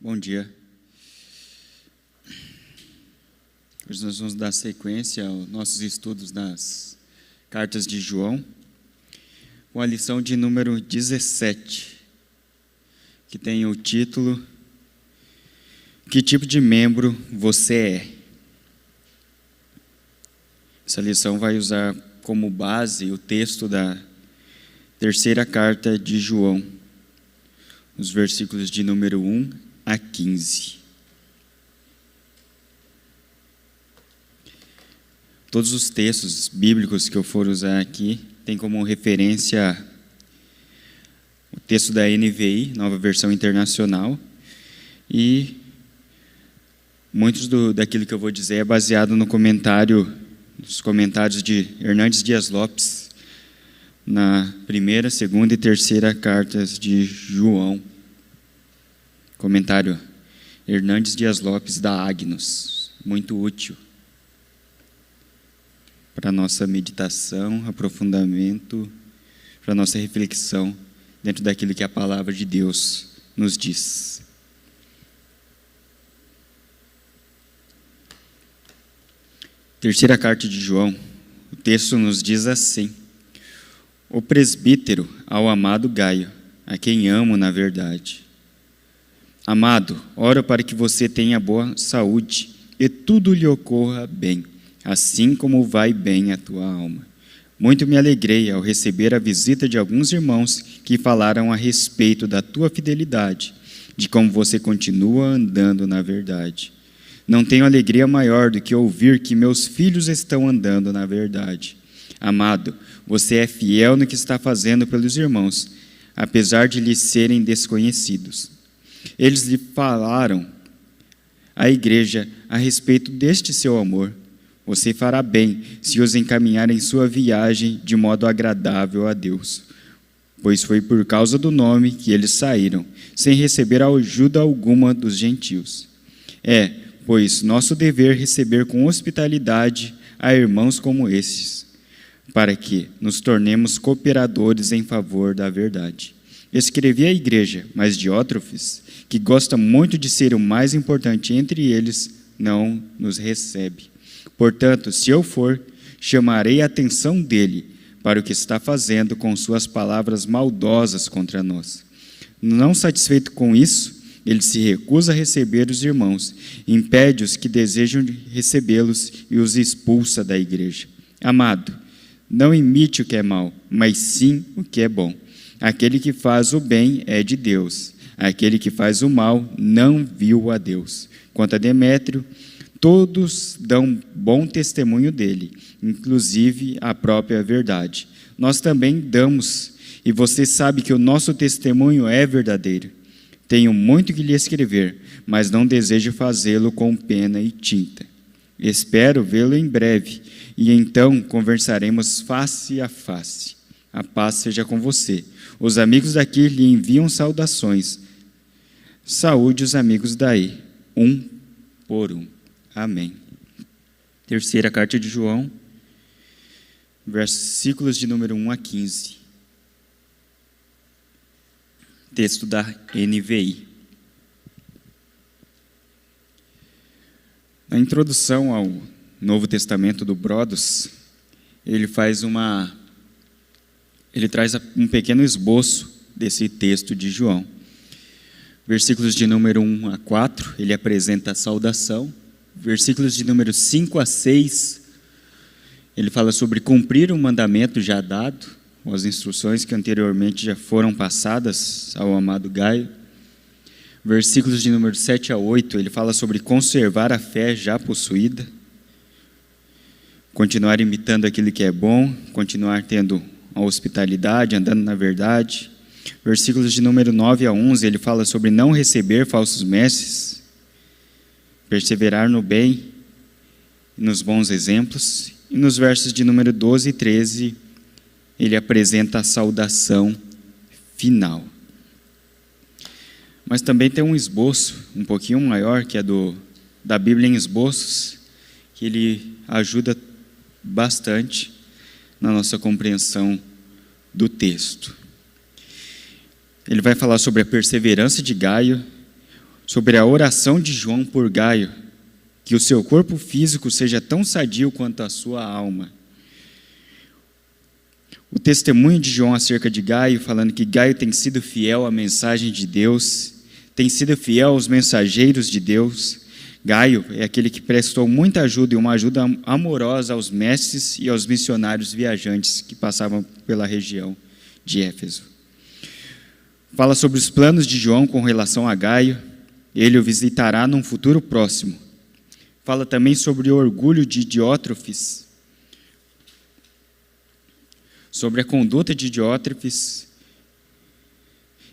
Bom dia. Hoje nós vamos dar sequência aos nossos estudos das cartas de João, com a lição de número 17, que tem o título Que tipo de membro você é? Essa lição vai usar como base o texto da terceira carta de João, os versículos de número 1 a 15. Todos os textos bíblicos que eu for usar aqui tem como referência o texto da NVI, Nova Versão Internacional, e muitos daquilo que eu vou dizer é baseado nos comentários de Hernandes Dias Lopes, na primeira, segunda e terceira cartas de João. Comentário Hernandes Dias Lopes da Agnus, muito útil para a nossa meditação, aprofundamento, para a nossa reflexão dentro daquilo que a palavra de Deus nos diz. Terceira carta de João, o texto nos diz assim: O presbítero ao amado Gaio, a quem amo na verdade. Amado, oro para que você tenha boa saúde e tudo lhe ocorra bem, assim como vai bem a tua alma. Muito me alegrei ao receber a visita de alguns irmãos que falaram a respeito da tua fidelidade, de como você continua andando na verdade. Não tenho alegria maior do que ouvir que meus filhos estão andando na verdade. Amado, você é fiel no que está fazendo pelos irmãos, apesar de lhes serem desconhecidos. Eles lhe falaram à igreja a respeito deste seu amor. Você fará bem se os encaminhar em sua viagem de modo agradável a Deus, pois foi por causa do nome que eles saíram, sem receber ajuda alguma dos gentios. É, pois, nosso dever receber com hospitalidade a irmãos como estes, para que nos tornemos cooperadores em favor da verdade. Escrevi à igreja, mas Diótrefes, que gosta muito de ser o mais importante entre eles, não nos recebe. Portanto, se eu for, chamarei a atenção dele para o que está fazendo com suas palavras maldosas contra nós. Não satisfeito com isso, ele se recusa a receber os irmãos, impede os que desejam recebê-los e os expulsa da igreja. Amado, não imite o que é mal, mas sim o que é bom. Aquele que faz o bem é de Deus. Aquele que faz o mal não viu a Deus. Quanto a Demétrio, todos dão bom testemunho dele, inclusive a própria verdade. Nós também damos, e você sabe que o nosso testemunho é verdadeiro. Tenho muito que lhe escrever, mas não desejo fazê-lo com pena e tinta. Espero vê-lo em breve, e então conversaremos face a face. A paz seja com você. Os amigos daqui lhe enviam saudações. Saúde os amigos daí, um por um. Amém. Terceira carta de João, versículos de número 1 a 15. Texto da NVI. Na introdução ao Novo Testamento do Brodos, ele traz um pequeno esboço desse texto de João. Versículos de número 1 a 4, ele apresenta a saudação. Versículos de número 5 a 6, ele fala sobre cumprir o mandamento já dado, ou as instruções que anteriormente já foram passadas ao amado Gaio. Versículos de número 7 a 8, ele fala sobre conservar a fé já possuída, continuar imitando aquilo que é bom, continuar tendo a hospitalidade, andando na verdade. Versículos de número 9 a 11, ele fala sobre não receber falsos mestres, perseverar no bem e nos bons exemplos. E nos versos de número 12 e 13, ele apresenta a saudação final. Mas também tem um esboço um pouquinho maior, que é da Bíblia em esboços, que ele ajuda bastante na nossa compreensão do texto. Ele vai falar sobre a perseverança de Gaio, sobre a oração de João por Gaio, que o seu corpo físico seja tão sadio quanto a sua alma. O testemunho de João acerca de Gaio, falando que Gaio tem sido fiel à mensagem de Deus, tem sido fiel aos mensageiros de Deus. Gaio é aquele que prestou muita ajuda e uma ajuda amorosa aos mestres e aos missionários viajantes que passavam pela região de Éfeso. Fala sobre os planos de João com relação a Gaio. Ele o visitará num futuro próximo. Fala também sobre o orgulho de Diótrefes, sobre a conduta de Diótrefes,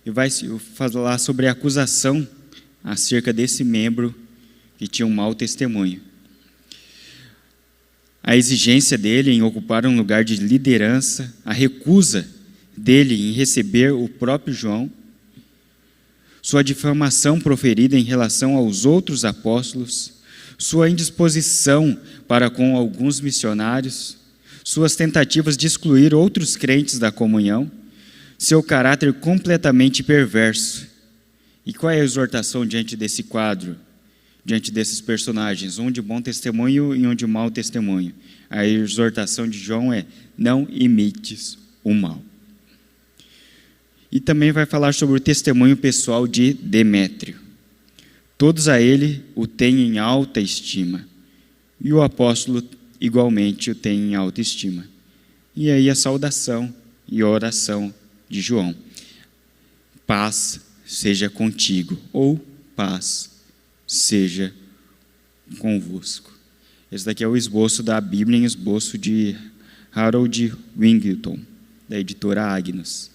e vai falar sobre a acusação acerca desse membro que tinha um mau testemunho. A exigência dele em ocupar um lugar de liderança, a recusa dele em receber o próprio João, sua difamação proferida em relação aos outros apóstolos, sua indisposição para com alguns missionários, suas tentativas de excluir outros crentes da comunhão, seu caráter completamente perverso. E qual é a exortação diante desse quadro, diante desses personagens? Um de bom testemunho e um de mau testemunho. A exortação de João é: não imites o mal. E também vai falar sobre o testemunho pessoal de Demétrio. Todos a ele o têm em alta estima, e o apóstolo igualmente o tem em alta estima. E aí a saudação e a oração de João: paz seja contigo, ou paz seja convosco. Esse daqui é o esboço da Bíblia em esboço de Harold Wingleton, da editora Agnus.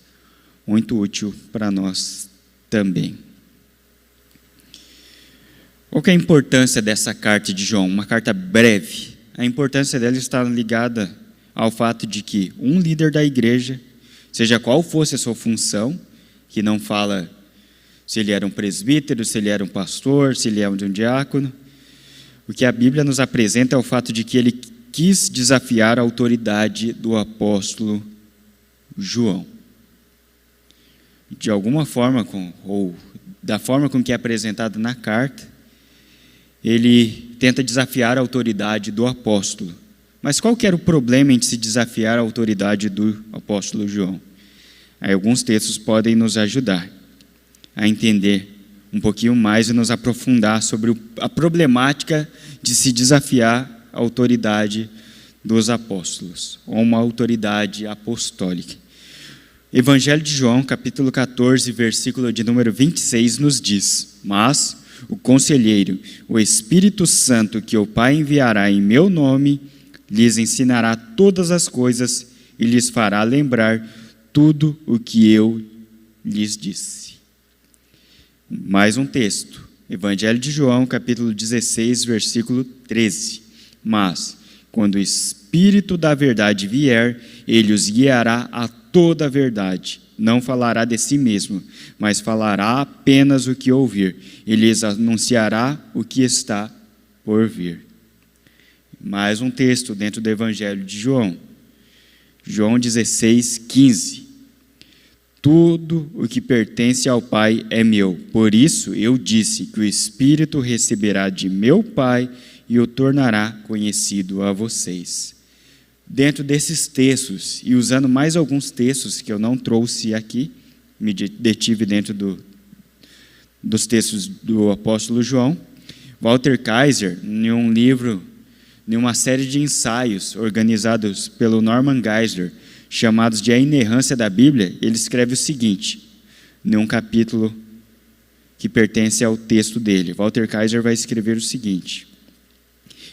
Muito útil para nós também. Qual que é a importância dessa carta de João? Uma carta breve. A importância dela está ligada ao fato de que um líder da igreja, seja qual fosse a sua função, que não fala se ele era um presbítero, se ele era um pastor, se ele era um diácono, o que a Bíblia nos apresenta é o fato de que ele quis desafiar a autoridade do apóstolo João. De alguma forma, ou da forma com que é apresentado na carta, ele tenta desafiar a autoridade do apóstolo. Mas qual que era o problema em se desafiar a autoridade do apóstolo João? Aí alguns textos podem nos ajudar a entender um pouquinho mais e nos aprofundar sobre a problemática de se desafiar a autoridade dos apóstolos, ou uma autoridade apostólica. Evangelho de João, capítulo 14, versículo de número 26, nos diz: mas o conselheiro, o Espírito Santo, que o Pai enviará em meu nome, lhes ensinará todas as coisas e lhes fará lembrar tudo o que eu lhes disse. Mais um texto, Evangelho de João, capítulo 16, versículo 13. Mas, quando o Espírito da verdade vier, ele os guiará a toda a verdade. Não falará de si mesmo, mas falará apenas o que ouvir. Ele lhes anunciará o que está por vir. Mais um texto dentro do Evangelho de João. João 16, 15. Tudo o que pertence ao Pai é meu. Por isso eu disse que o Espírito receberá de meu Pai e o tornará conhecido a vocês. Dentro desses textos, e usando mais alguns textos que eu não trouxe aqui, me detive dentro dos textos do apóstolo João, Walter Kaiser, em um livro, em uma série de ensaios organizados pelo Norman Geisler, chamados de A Inerrância da Bíblia, ele escreve o seguinte, em um capítulo que pertence ao texto dele. Walter Kaiser vai escrever o seguinte: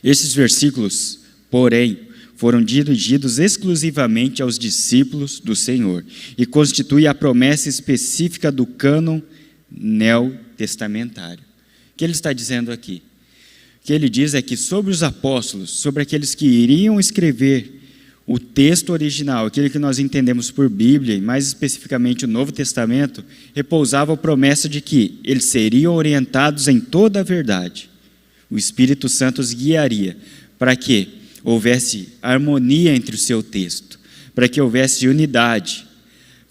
esses versículos, porém, foram dirigidos exclusivamente aos discípulos do Senhor e constituem a promessa específica do cânon neotestamentário. O que ele está dizendo aqui? O que ele diz é que sobre os apóstolos, sobre aqueles que iriam escrever o texto original, aquele que nós entendemos por Bíblia, e mais especificamente o Novo Testamento, repousava a promessa de que eles seriam orientados em toda a verdade. O Espírito Santo os guiaria para que houvesse harmonia entre o seu texto, para que houvesse unidade,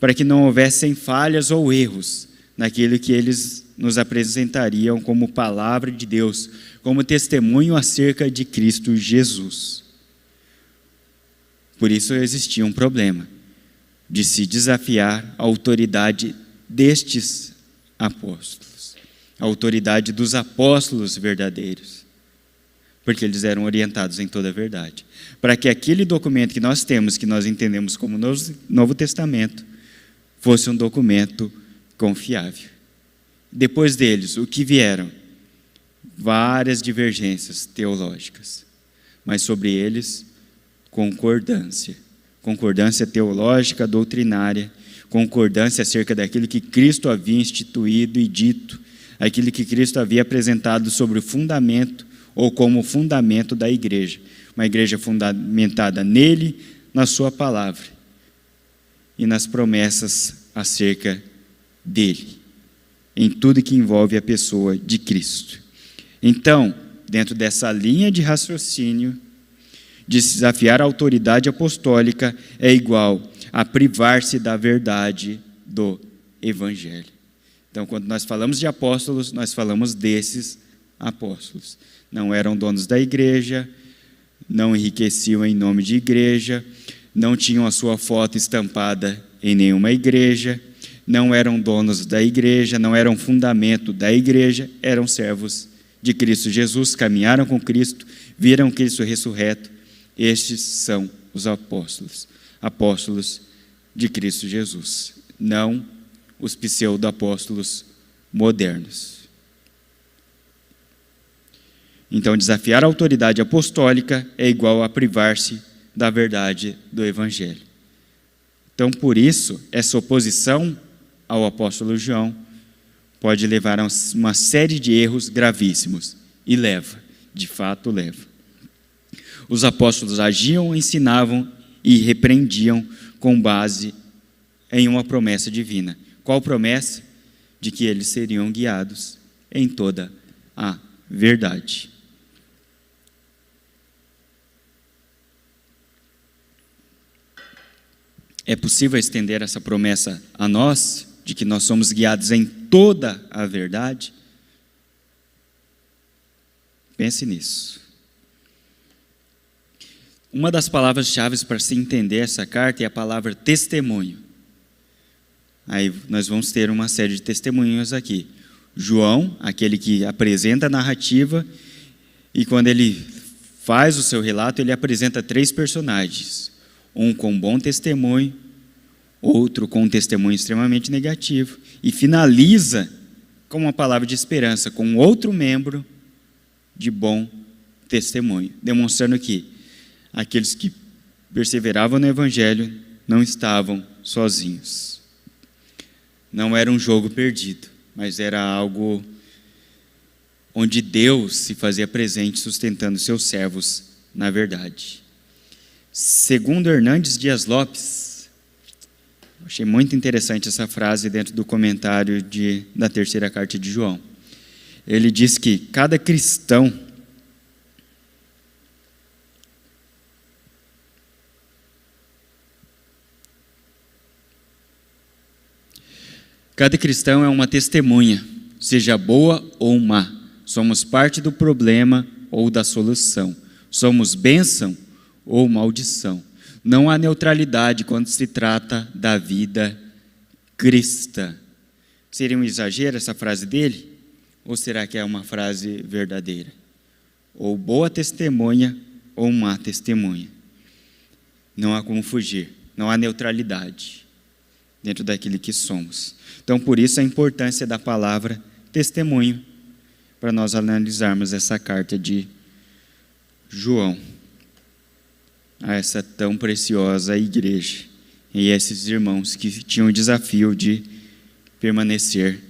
para que não houvessem falhas ou erros naquilo que eles nos apresentariam como palavra de Deus, como testemunho acerca de Cristo Jesus. Por isso existia um problema de se desafiar a autoridade destes apóstolos, a autoridade dos apóstolos verdadeiros, porque eles eram orientados em toda a verdade. Para que aquele documento que nós temos, que nós entendemos como Novo Testamento, fosse um documento confiável. Depois deles, o que vieram? Várias divergências teológicas, mas sobre eles, concordância. Concordância teológica, doutrinária, concordância acerca daquilo que Cristo havia instituído e dito, aquilo que Cristo havia apresentado sobre o fundamento, ou como fundamento da igreja. Uma igreja fundamentada nele, na sua palavra, e nas promessas acerca dele, em tudo que envolve a pessoa de Cristo. Então, dentro dessa linha de raciocínio, desafiar a autoridade apostólica é igual a privar-se da verdade do Evangelho. Então, quando nós falamos de apóstolos, nós falamos desses apóstolos. Não eram donos da igreja, não enriqueciam em nome de igreja, não tinham a sua foto estampada em nenhuma igreja, não eram donos da igreja, não eram fundamento da igreja, eram servos de Cristo Jesus, caminharam com Cristo, viram Cristo ressurreto. Estes são os apóstolos, apóstolos de Cristo Jesus, não os pseudo-apóstolos modernos. Então, desafiar a autoridade apostólica é igual a privar-se da verdade do Evangelho. Então, por isso, essa oposição ao apóstolo João pode levar a uma série de erros gravíssimos. E leva, de fato leva. Os apóstolos agiam, ensinavam e repreendiam com base em uma promessa divina. Qual promessa? De que eles seriam guiados em toda a verdade. É possível estender essa promessa a nós, de que nós somos guiados em toda a verdade? Pense nisso. Uma das palavras-chave para se entender essa carta é a palavra testemunho. Aí nós vamos ter uma série de testemunhos aqui. João, aquele que apresenta a narrativa, e quando ele faz o seu relato, ele apresenta 3 personagens. Um com bom testemunho, outro com um testemunho extremamente negativo, e finaliza com uma palavra de esperança, com outro membro de bom testemunho, demonstrando que aqueles que perseveravam no Evangelho não estavam sozinhos. Não era um jogo perdido, mas era algo onde Deus se fazia presente, sustentando seus servos na verdade. Segundo Hernandes Dias Lopes, achei muito interessante essa frase dentro do comentário da terceira carta de João. Ele diz que cada cristão é uma testemunha, seja boa ou má. Somos parte do problema ou da solução. Somos bênção ou maldição. Não há neutralidade quando se trata da vida cristã. Seria um exagero essa frase dele? Ou será que é uma frase verdadeira? Ou boa testemunha ou má testemunha. Não há como fugir. Não há neutralidade dentro daquilo que somos. Então, por isso a importância da palavra testemunho, para nós analisarmos essa carta de João a essa tão preciosa igreja e esses irmãos que tinham o desafio de permanecer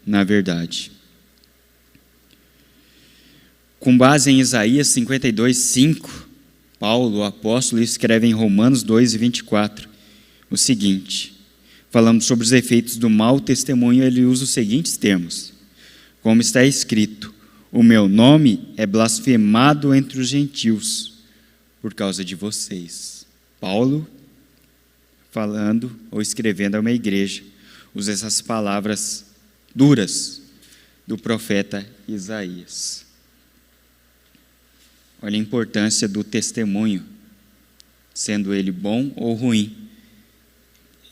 na verdade. Com base em Isaías 52:5, Paulo, o apóstolo, escreve em Romanos 2:24 o seguinte, falando sobre os efeitos do mau testemunho, ele usa os seguintes termos: como está escrito, o meu nome é blasfemado entre os gentios por causa de vocês. Paulo, falando ou escrevendo a uma igreja, usa essas palavras duras do profeta Isaías. Olha a importância do testemunho, sendo ele bom ou ruim,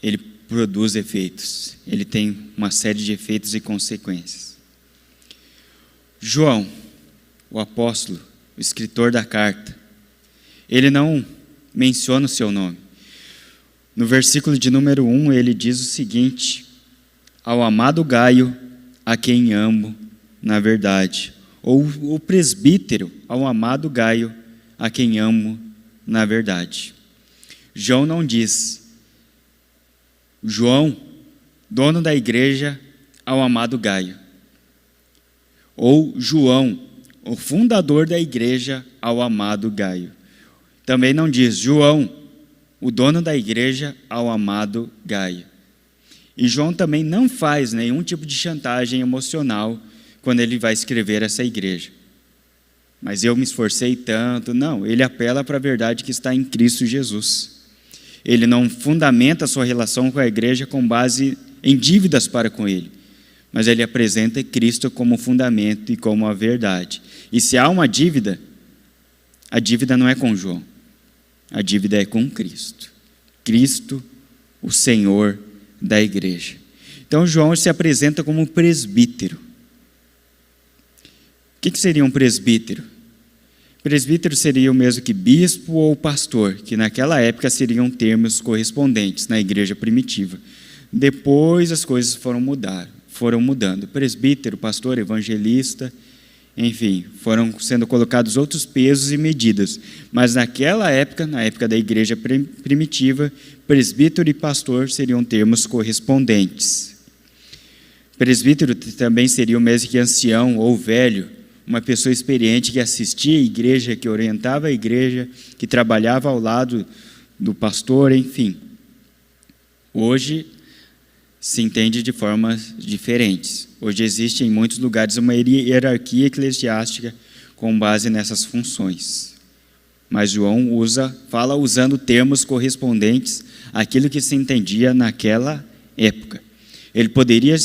ele produz efeitos, ele tem uma série de efeitos e consequências. João, o apóstolo, o escritor da carta, ele não menciona o seu nome. No versículo de número 1, ele diz o seguinte: ao amado Gaio, a quem amo na verdade. Ou o presbítero, ao amado Gaio, a quem amo na verdade. João não diz: João, dono da igreja, ao amado Gaio. Ou João, o fundador da igreja, ao amado Gaio. Também não diz: João, o dono da igreja, ao amado Gaio. E João também não faz nenhum tipo de chantagem emocional quando ele vai escrever essa igreja. Mas eu me esforcei tanto. Não, ele apela para a verdade que está em Cristo Jesus. Ele não fundamenta a sua relação com a igreja com base em dívidas para com ele, mas ele apresenta Cristo como fundamento e como a verdade. E se há uma dívida, a dívida não é com João, a dívida é com Cristo. Cristo, o Senhor da igreja. Então João se apresenta como presbítero. O que seria um presbítero? Presbítero seria o mesmo que bispo ou pastor, que naquela época seriam termos correspondentes na igreja primitiva. Depois as coisas foram mudando. Presbítero, pastor, evangelista, enfim, foram sendo colocados outros pesos e medidas. Mas naquela época, na época da igreja primitiva, presbítero e pastor seriam termos correspondentes. Presbítero também seria o mesmo que ancião ou velho, uma pessoa experiente que assistia à igreja, que orientava a igreja, que trabalhava ao lado do pastor, enfim. Hoje se entende de formas diferentes. Hoje existe em muitos lugares uma hierarquia eclesiástica com base nessas funções. Mas João fala usando termos correspondentes àquilo que se entendia naquela época. Ele poderia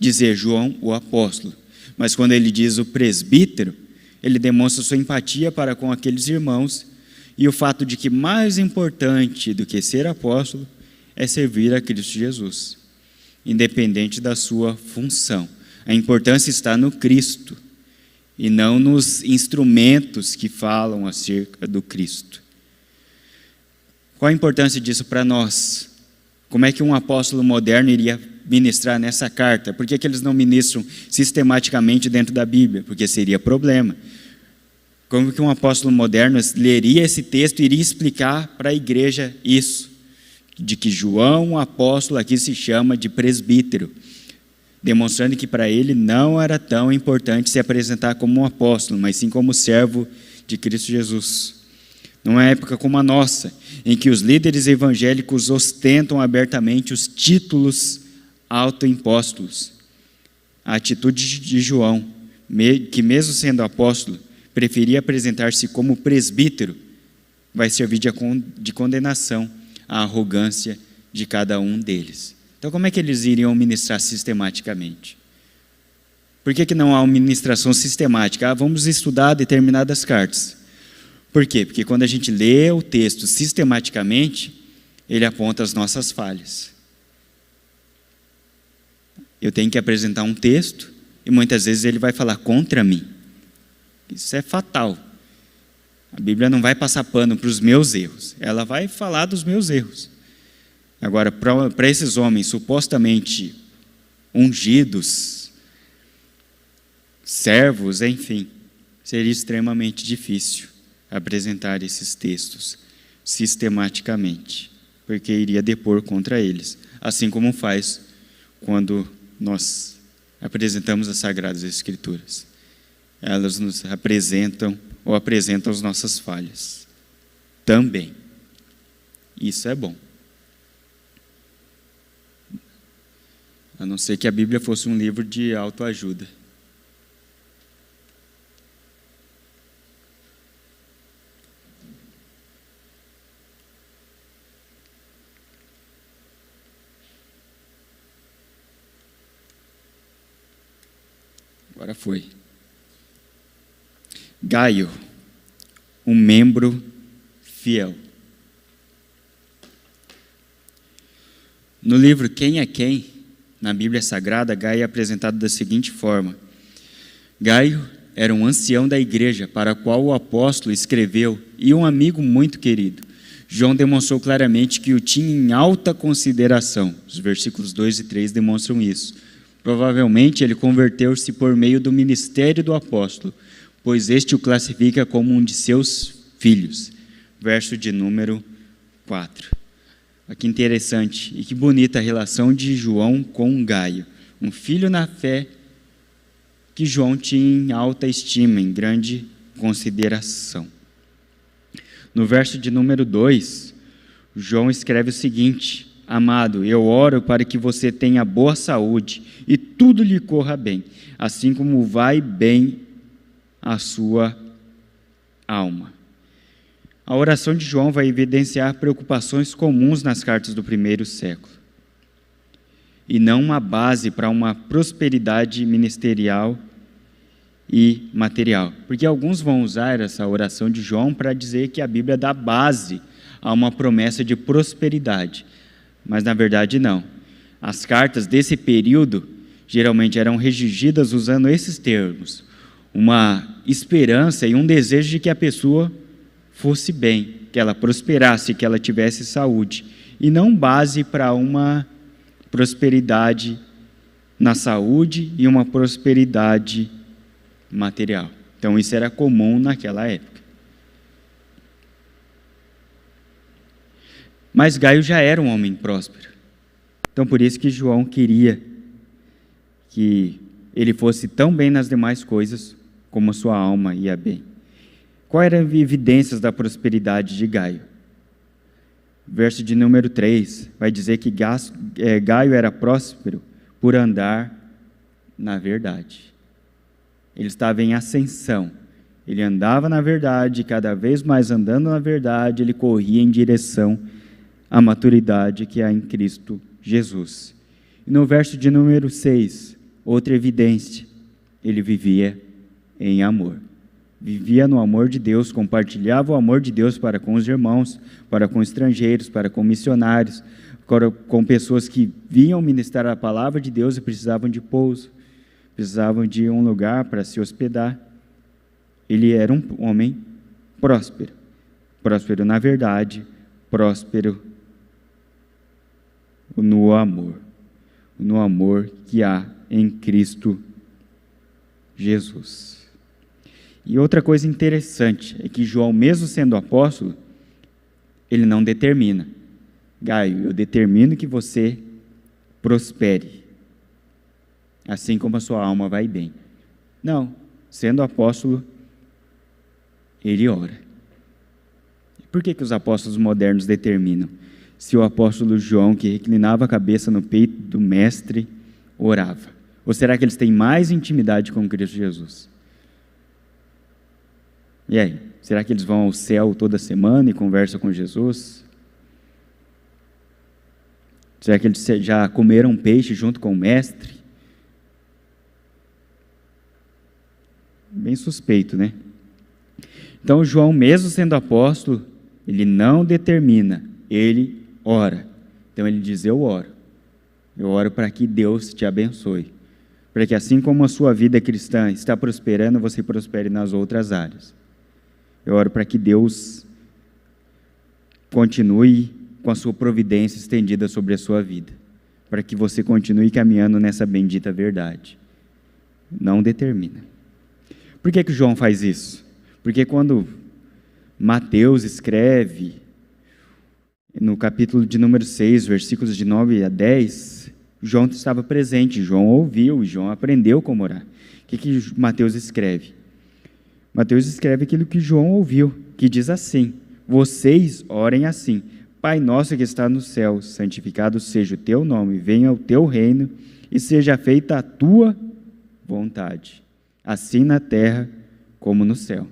dizer João, o apóstolo, mas quando ele diz o presbítero, ele demonstra sua empatia para com aqueles irmãos e o fato de que mais importante do que ser apóstolo é servir a Cristo Jesus, independente da sua função. A importância está no Cristo e não nos instrumentos que falam acerca do Cristo. Qual a importância disso para nós? Como é que um apóstolo moderno iria ministrar nessa carta? Por que eles não ministram sistematicamente dentro da Bíblia? Porque seria problema. Como que um apóstolo moderno leria esse texto e iria explicar para a igreja isso? De que João, o apóstolo, aqui se chama de presbítero, demonstrando que para ele não era tão importante se apresentar como um apóstolo, mas sim como servo de Cristo Jesus. Numa época como a nossa, em que os líderes evangélicos ostentam abertamente os títulos autoimpostos, a atitude de João, que mesmo sendo apóstolo, preferia apresentar-se como presbítero, vai servir de condenação à arrogância de cada um deles. Então, como é que eles iriam ministrar sistematicamente? Por que não há uma ministração sistemática? Vamos estudar determinadas cartas. Por quê? Porque quando a gente lê o texto sistematicamente, ele aponta as nossas falhas. Eu tenho que apresentar um texto e muitas vezes ele vai falar contra mim. Isso é fatal. A Bíblia não vai passar pano para os meus erros, ela vai falar dos meus erros. Agora, para esses homens supostamente ungidos, servos, enfim, seria extremamente difícil apresentar esses textos sistematicamente, porque iria depor contra eles, assim como faz quando nós apresentamos as Sagradas Escrituras. Elas nos apresentam ou apresentam as nossas falhas também. Isso é bom. A não ser que a Bíblia fosse um livro de autoajuda. Agora foi. Gaio, um membro fiel. No livro Quem é Quem, na Bíblia Sagrada, Gaio é apresentado da seguinte forma: Gaio era um ancião da igreja para a qual o apóstolo escreveu e um amigo muito querido. João demonstrou claramente que o tinha em alta consideração. Os versículos 2 e 3 demonstram isso. Provavelmente ele converteu-se por meio do ministério do apóstolo, pois este o classifica como um de seus filhos. Verso de número 4. Que interessante e que bonita a relação de João com Gaio, um filho na fé que João tinha em alta estima, em grande consideração. No verso de número 2, João escreve o seguinte: Amado, eu oro para que você tenha boa saúde e tudo lhe corra bem, assim como vai bem a sua alma. A oração de João vai evidenciar preocupações comuns nas cartas do primeiro século, e não uma base para uma prosperidade ministerial e material. Porque alguns vão usar essa oração de João para dizer que a Bíblia dá base a uma promessa de prosperidade, mas na verdade não. As cartas desse período geralmente eram redigidas usando esses termos: uma esperança e um desejo de que a pessoa fosse bem, que ela prosperasse, que ela tivesse saúde, e não base para uma prosperidade na saúde e uma prosperidade material. Então isso era comum naquela época. Mas Gaio já era um homem próspero. Então por isso que João queria que ele fosse tão bem nas demais coisas como a sua alma ia bem. Quais eram as evidências da prosperidade de Gaio? Verso de número 3 vai dizer que Gaio era próspero por andar na verdade. Ele estava em ascensão. Ele andava na verdade, cada vez mais andando na verdade, ele corria em direção à maturidade que há em Cristo Jesus. E no verso de número 6, outra evidência: ele vivia em amor. Vivia no amor de Deus, compartilhava o amor de Deus para com os irmãos, para com estrangeiros, para com missionários, com pessoas que vinham ministrar a palavra de Deus e precisavam de pouso, precisavam de um lugar para se hospedar. Ele era um homem próspero, próspero na verdade, próspero no amor que há em Cristo Jesus. E outra coisa interessante é que João, mesmo sendo apóstolo, ele não determina: Gaio, eu determino que você prospere, assim como a sua alma vai bem. Não, sendo apóstolo, ele ora. Por que os apóstolos modernos determinam? Se o apóstolo João, que reclinava a cabeça no peito do mestre, orava? Ou será que eles têm mais intimidade com Cristo Jesus? E aí, será que eles vão ao céu toda semana e conversam com Jesus? Será que eles já comeram peixe junto com o mestre? Bem suspeito, né? Então, João, mesmo sendo apóstolo, ele não determina, ele ora. Então, ele diz: eu oro para que Deus te abençoe, para que assim como a sua vida cristã está prosperando, você prospere nas outras áreas. Eu oro para que Deus continue com a sua providência estendida sobre a sua vida, para que você continue caminhando nessa bendita verdade. Não determina. Por que João faz isso? Porque quando Mateus escreve, no capítulo de número 6, versículos de 9 a 10, João estava presente, João ouviu e João aprendeu como orar. O que Mateus escreve? Mateus escreve aquilo que João ouviu, que diz assim: vocês orem assim: Pai nosso que está no céu, santificado seja o teu nome, venha o teu reino e seja feita a tua vontade, assim na terra como no céu.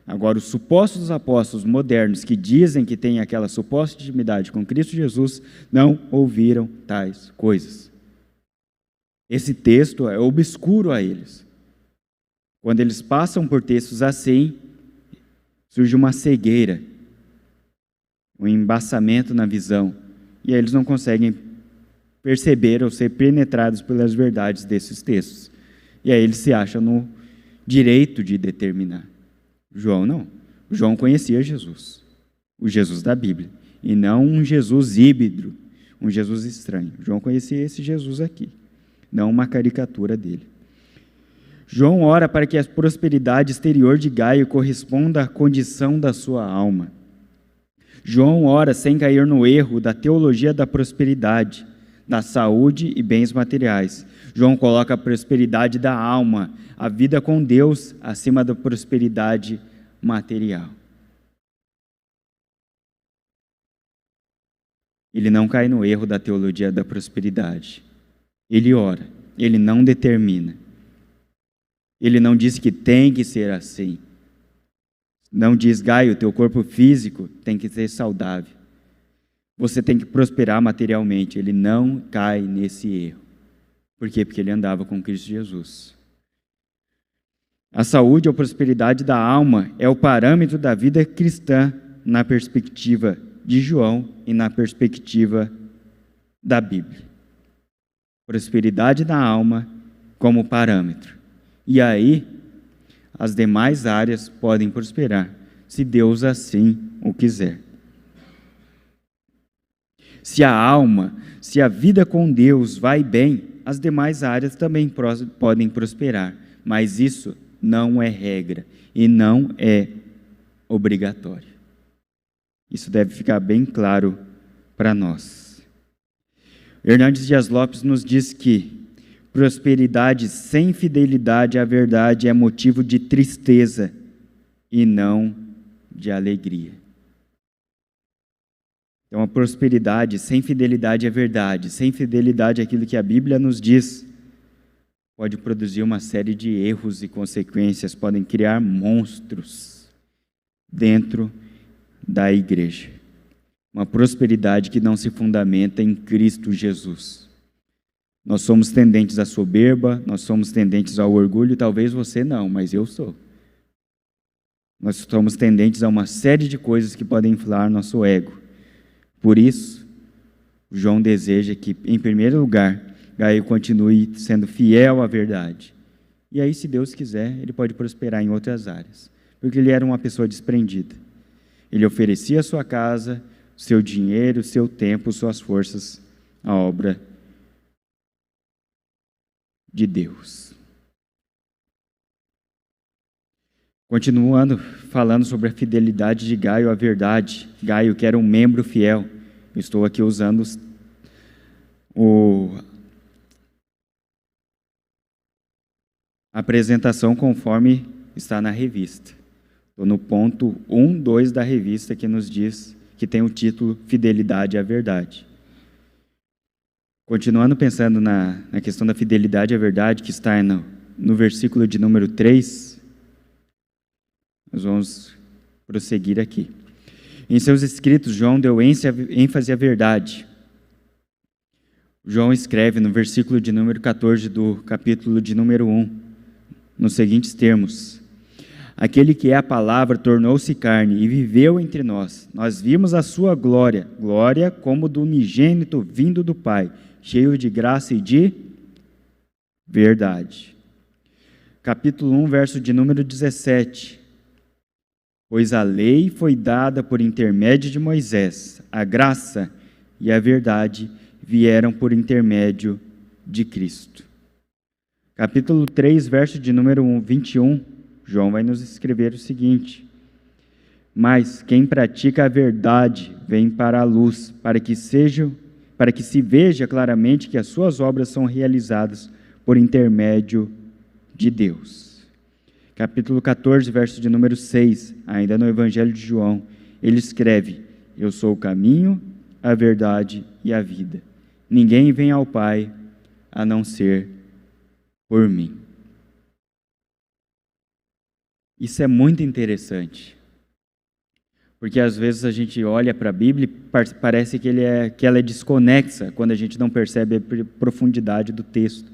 Agora, os supostos apóstolos modernos que dizem que têm aquela suposta intimidade com Cristo Jesus não ouviram tais coisas. Esse texto é obscuro a eles. Quando eles passam por textos assim, surge uma cegueira, um embaçamento na visão, e aí eles não conseguem perceber ou ser penetrados pelas verdades desses textos. E aí eles se acham no direito de determinar. João não. João conhecia Jesus, o Jesus da Bíblia, e não um Jesus híbrido, um Jesus estranho. João conhecia esse Jesus aqui, não uma caricatura dele. João ora para que a prosperidade exterior de Gaio corresponda à condição da sua alma. João ora sem cair no erro da teologia da prosperidade, da saúde e bens materiais. João coloca a prosperidade da alma, a vida com Deus, acima da prosperidade material. Ele não cai no erro da teologia da prosperidade. Ele ora, ele não determina. Ele não diz que tem que ser assim. Não diz, Gaio, teu corpo físico tem que ser saudável. Você tem que prosperar materialmente. Ele não cai nesse erro. Por quê? Porque ele andava com Cristo Jesus. A saúde ou prosperidade da alma é o parâmetro da vida cristã na perspectiva de João e na perspectiva da Bíblia. Prosperidade da alma como parâmetro. E aí, as demais áreas podem prosperar, se Deus assim o quiser. Se a alma, se a vida com Deus vai bem, as demais áreas também podem prosperar, mas isso não é regra e não é obrigatório. Isso deve ficar bem claro para nós. Hernandes Dias Lopes nos diz que prosperidade sem fidelidade à verdade é motivo de tristeza e não de alegria. Então, a prosperidade sem fidelidade à verdade, sem fidelidade àquilo que a Bíblia nos diz, pode produzir uma série de erros e consequências, podem criar monstros dentro da igreja. Uma prosperidade que não se fundamenta em Cristo Jesus. Nós somos tendentes à soberba, nós somos tendentes ao orgulho, talvez você não, mas eu sou. Nós somos tendentes a uma série de coisas que podem inflar nosso ego. Por isso, João deseja que, em primeiro lugar, Gaio continue sendo fiel à verdade. E aí, se Deus quiser, ele pode prosperar em outras áreas. Porque ele era uma pessoa desprendida. Ele oferecia a sua casa, seu dinheiro, seu tempo, suas forças à obra de Deus. Continuando falando sobre a fidelidade de Gaio à verdade. Gaio, que era um membro fiel. Eu estou aqui usando a apresentação conforme está na revista. Estou no ponto 1, 2 da revista que nos diz, que tem o título Fidelidade à Verdade. Continuando pensando na questão da fidelidade à verdade, que está no versículo de número 3, nós vamos prosseguir aqui. Em seus escritos, João deu ênfase à verdade. João escreve no versículo de número 14 do capítulo de número 1, nos seguintes termos: aquele que é a palavra tornou-se carne e viveu entre nós. Nós vimos a sua glória, glória como do unigênito vindo do Pai, cheio de graça e de verdade. Capítulo 1, verso de número 17. Pois a lei foi dada por intermédio de Moisés, a graça e a verdade vieram por intermédio de Cristo. Capítulo 3, verso de número 21, João vai nos escrever o seguinte: mas quem pratica a verdade vem para a luz, para que se veja claramente que as suas obras são realizadas por intermédio de Deus. Capítulo 14, verso de número 6, ainda no Evangelho de João, ele escreve: eu sou o caminho, a verdade e a vida. Ninguém vem ao Pai a não ser por mim. Isso é muito interessante, porque às vezes a gente olha para a Bíblia e parece que ela é desconexa quando a gente não percebe a profundidade do texto.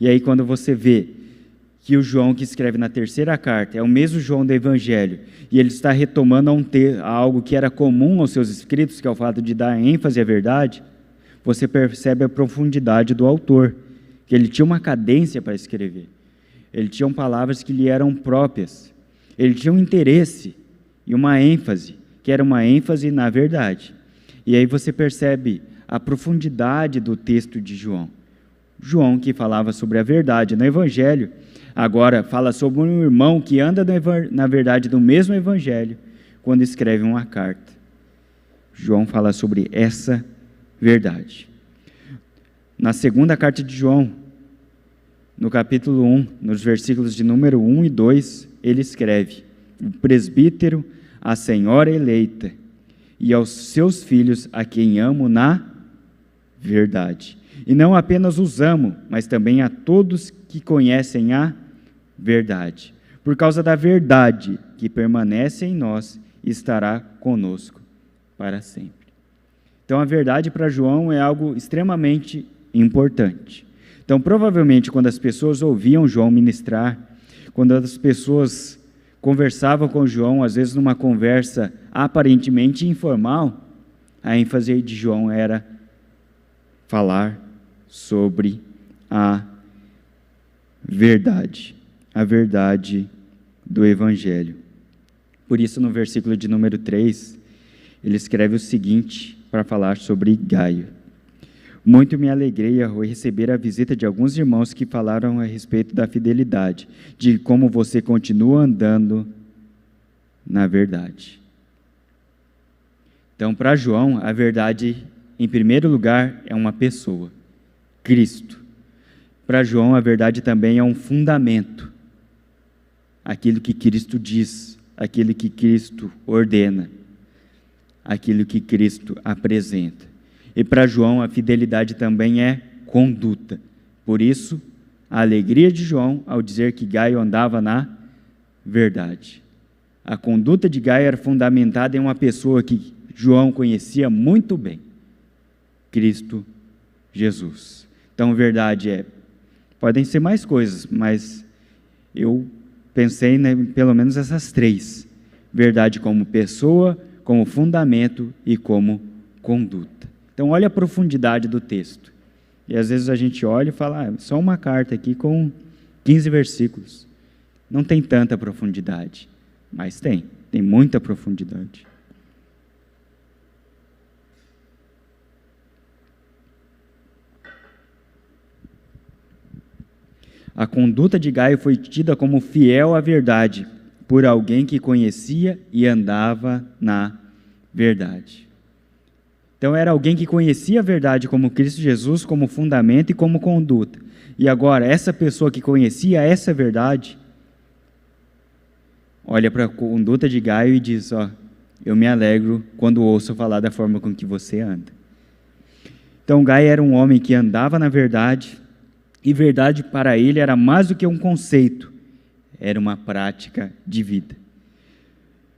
E aí quando você vê que o João que escreve na terceira carta é o mesmo João do Evangelho, e ele está retomando a algo que era comum aos seus escritos, que é o fato de dar ênfase à verdade, você percebe a profundidade do autor, que ele tinha uma cadência para escrever, ele tinha palavras que lhe eram próprias, ele tinha um interesse e uma ênfase, que era uma ênfase na verdade. E aí você percebe a profundidade do texto de João. João, que falava sobre a verdade no Evangelho, agora fala sobre um irmão que anda na verdade do mesmo Evangelho, quando escreve uma carta. João fala sobre essa verdade. Na segunda carta de João, no capítulo 1, nos versículos de número 1 e 2, ele escreve: o presbítero, a senhora eleita, e aos seus filhos, a quem amo na verdade. E não apenas os amo, mas também a todos que conhecem a verdade. Por causa da verdade que permanece em nós, estará conosco para sempre. Então, a verdade para João é algo extremamente importante. Então, provavelmente, quando as pessoas ouviam João ministrar, quando as pessoas conversavam com João, às vezes numa conversa aparentemente informal, a ênfase de João era falar sobre a verdade do Evangelho. Por isso, no versículo de número 3, ele escreve o seguinte para falar sobre Gaio: muito me alegrei ao receber a visita de alguns irmãos que falaram a respeito da fidelidade, de como você continua andando na verdade. Então, para João, a verdade, em primeiro lugar, é uma pessoa, Cristo. Para João, a verdade também é um fundamento, aquilo que Cristo diz, aquilo que Cristo ordena, aquilo que Cristo apresenta. E para João, a fidelidade também é conduta. Por isso, a alegria de João ao dizer que Gaio andava na verdade. A conduta de Gaio era fundamentada em uma pessoa que João conhecia muito bem: Cristo Jesus. Então, verdade podem ser mais coisas, mas eu pensei pelo menos essas três: verdade como pessoa, como fundamento e como conduta. Então, olha a profundidade do texto. E às vezes a gente olha e fala: só uma carta aqui com 15 versículos. Não tem tanta profundidade. Mas tem muita profundidade. A conduta de Gaio foi tida como fiel à verdade, por alguém que conhecia e andava na verdade. Então, era alguém que conhecia a verdade como Cristo Jesus, como fundamento e como conduta. E agora, essa pessoa que conhecia essa verdade, olha para a conduta de Gaio e diz: eu me alegro quando ouço falar da forma com que você anda. Então, Gaio era um homem que andava na verdade, e verdade para ele era mais do que um conceito, era uma prática de vida.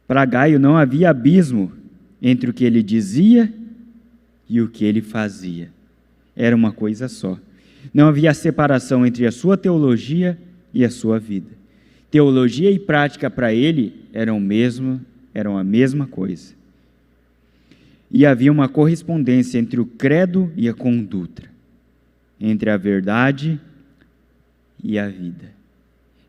Para Gaio não havia abismo entre o que ele dizia e o que ele fazia. Era uma coisa só. Não havia separação entre a sua teologia e a sua vida. Teologia e prática para ele eram a mesma coisa. E havia uma correspondência entre o credo e a conduta, entre a verdade e a vida,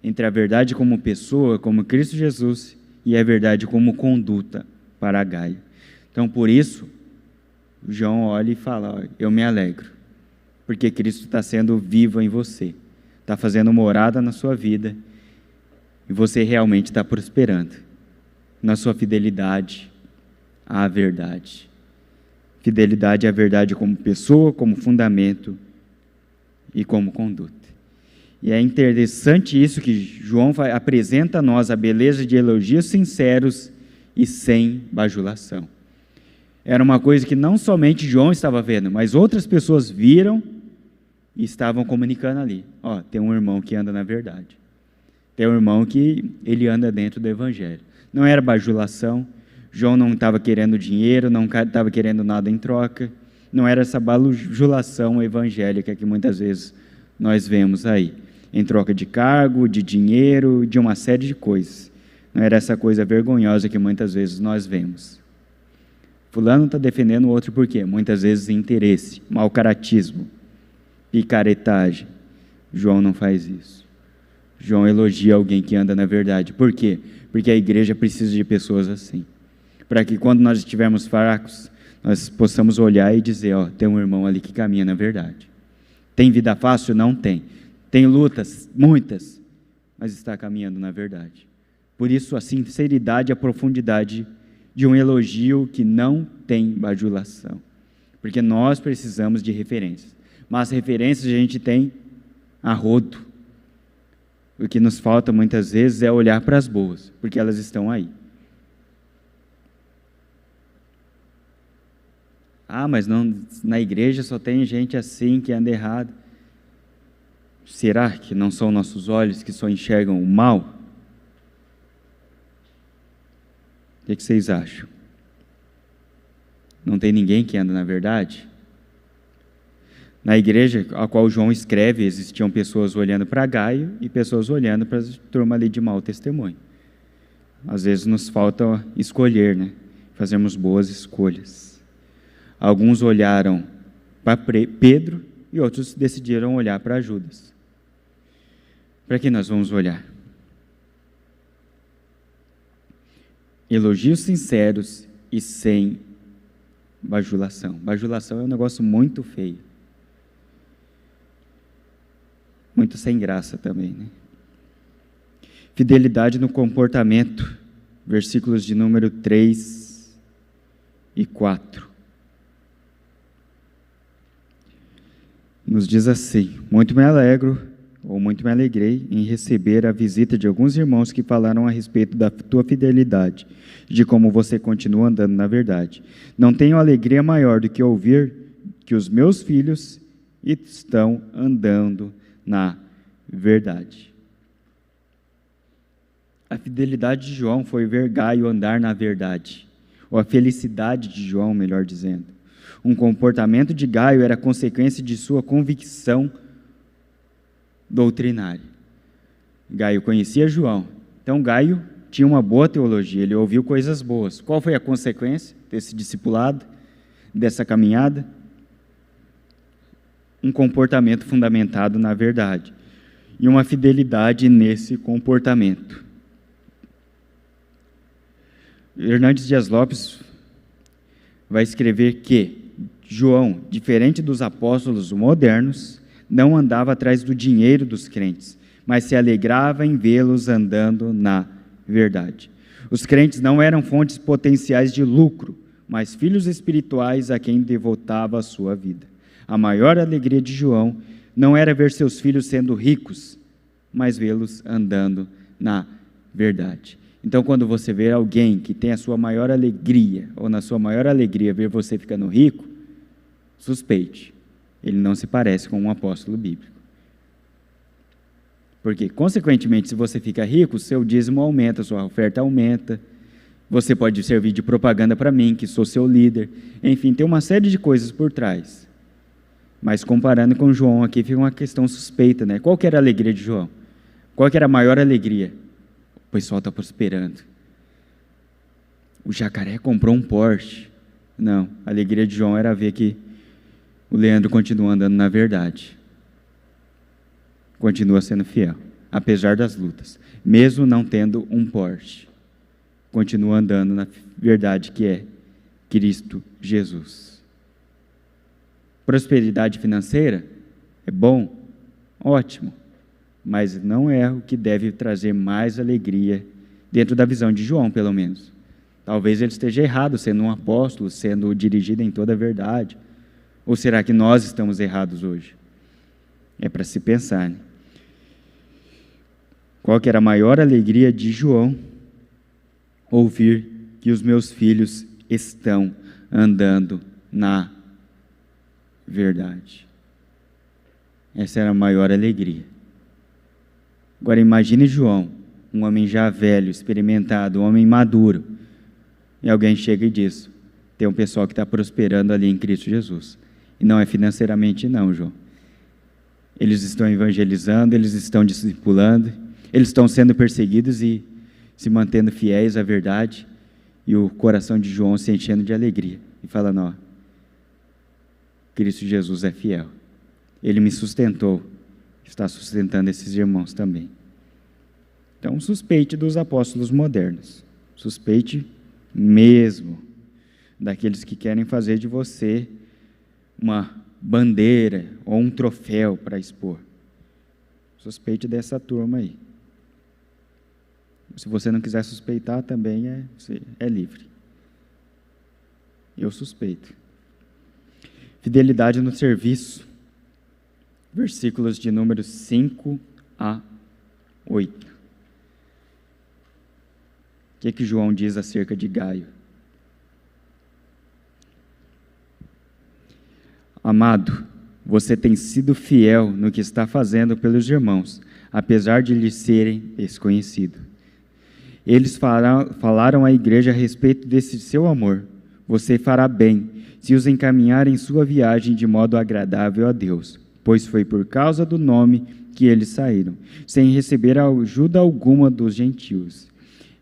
entre a verdade como pessoa, como Cristo Jesus, e a verdade como conduta para Gaio. Então, por isso, João olha e fala: eu me alegro, porque Cristo está sendo vivo em você, está fazendo morada na sua vida, e você realmente está prosperando na sua fidelidade à verdade. Fidelidade à verdade como pessoa, como fundamento e como conduta. E é interessante isso que João apresenta a nós, a beleza de elogios sinceros e sem bajulação. Era uma coisa que não somente João estava vendo, mas outras pessoas viram e estavam comunicando ali. Tem um irmão que anda na verdade. Tem um irmão que ele anda dentro do Evangelho. Não era bajulação. João não estava querendo dinheiro, não estava querendo nada em troca. Não era essa bajulação evangélica que muitas vezes nós vemos aí. em troca de cargo, de dinheiro, de uma série de coisas. Não era essa coisa vergonhosa que muitas vezes nós vemos. Fulano está defendendo o outro por quê? Muitas vezes interesse, mau caratismo, picaretagem. João não faz isso. João elogia alguém que anda na verdade. Por quê? Porque a igreja precisa de pessoas assim. Para que quando nós estivermos fracos, nós possamos olhar e dizer, ó, tem um irmão ali que caminha na verdade. Tem vida fácil? Não tem. Tem lutas? Muitas. Mas está caminhando na verdade. Por isso, a sinceridade e a profundidade de um elogio que não tem bajulação. Porque nós precisamos de referências. Mas referências a gente tem a rodo. O que nos falta muitas vezes é olhar para as boas, porque elas estão aí. Ah, mas não, na igreja só tem gente assim que anda errado. Será que não são nossos olhos que só enxergam o mal? O que vocês acham? Não tem ninguém que anda na verdade? Na igreja a qual João escreve, existiam pessoas olhando para Gaio e pessoas olhando para a turma ali de mau testemunho. Às vezes nos falta escolher, né? Fazermos boas escolhas. Alguns olharam para Pedro e outros decidiram olhar para Judas. Para que nós vamos olhar? Elogios sinceros e sem bajulação. Bajulação é um negócio muito feio. Muito sem graça também, né? Fidelidade no comportamento, versículos de número 3 e 4. Nos diz assim: muito me alegro, ou muito me alegrei, em receber a visita de alguns irmãos que falaram a respeito da tua fidelidade, de como você continua andando na verdade. Não tenho alegria maior do que ouvir que os meus filhos estão andando na verdade. A fidelidade de João foi ver Gaio andar na verdade, ou a felicidade de João, melhor dizendo. Um comportamento de Gaio era consequência de sua convicção doutrinária. Gaio conhecia João, então Gaio tinha uma boa teologia, ele ouviu coisas boas. Qual foi a consequência desse discipulado, dessa caminhada? Um comportamento fundamentado na verdade e uma fidelidade nesse comportamento. Hernandes Dias Lopes vai escrever que João, diferente dos apóstolos modernos, não andava atrás do dinheiro dos crentes, mas se alegrava em vê-los andando na verdade. Os crentes não eram fontes potenciais de lucro, mas filhos espirituais a quem devotava a sua vida. A maior alegria de João não era ver seus filhos sendo ricos, mas vê-los andando na verdade. Então, quando você vê alguém que tem a sua maior alegria, ou na sua maior alegria ver você ficando rico, suspeite, ele não se parece com um apóstolo bíblico. Porque, consequentemente, se você fica rico, seu dízimo aumenta, sua oferta aumenta, você pode servir de propaganda para mim, que sou seu líder, enfim, tem uma série de coisas por trás. Mas comparando com João aqui, fica uma questão suspeita, né? Qual que era a alegria de João? Qual que era a maior alegria? O pessoal está prosperando. O jacaré comprou um Porsche. Não, a alegria de João era ver que o Leandro continua andando na verdade. Continua sendo fiel, apesar das lutas. Mesmo não tendo um Porsche, continua andando na verdade que é Cristo Jesus. Prosperidade financeira é bom, ótimo, mas não é o que deve trazer mais alegria dentro da visão de João, pelo menos. Talvez ele esteja errado, sendo um apóstolo, sendo dirigido em toda a verdade. Ou será que nós estamos errados hoje? É para se pensar, né? Qual que era a maior alegria de João? Ouvir que os meus filhos estão andando na verdade. Essa era a maior alegria. Agora imagine João, um homem já velho, experimentado, um homem maduro, e alguém chega e diz: tem um pessoal que está prosperando ali em Cristo Jesus. E não é financeiramente não, João. eles estão evangelizando, eles estão discipulando, eles estão sendo perseguidos e se mantendo fiéis à verdade, e o coração de João se enchendo de alegria, e falando, ó, Cristo Jesus é fiel, Ele me sustentou, está sustentando esses irmãos também. Então, suspeite dos apóstolos modernos, suspeite mesmo daqueles que querem fazer de você uma bandeira ou um troféu para expor. Suspeite dessa turma aí. Se você não quiser suspeitar, também é livre. Eu suspeito. Fidelidade no serviço. Versículos de números 5 a 8. O que João diz acerca de Gaio? Amado, você tem sido fiel no que está fazendo pelos irmãos, apesar de lhes serem desconhecidos. Eles falaram à igreja a respeito desse seu amor. Você fará bem se os encaminhar em sua viagem de modo agradável a Deus, pois foi por causa do nome que eles saíram, sem receber ajuda alguma dos gentios.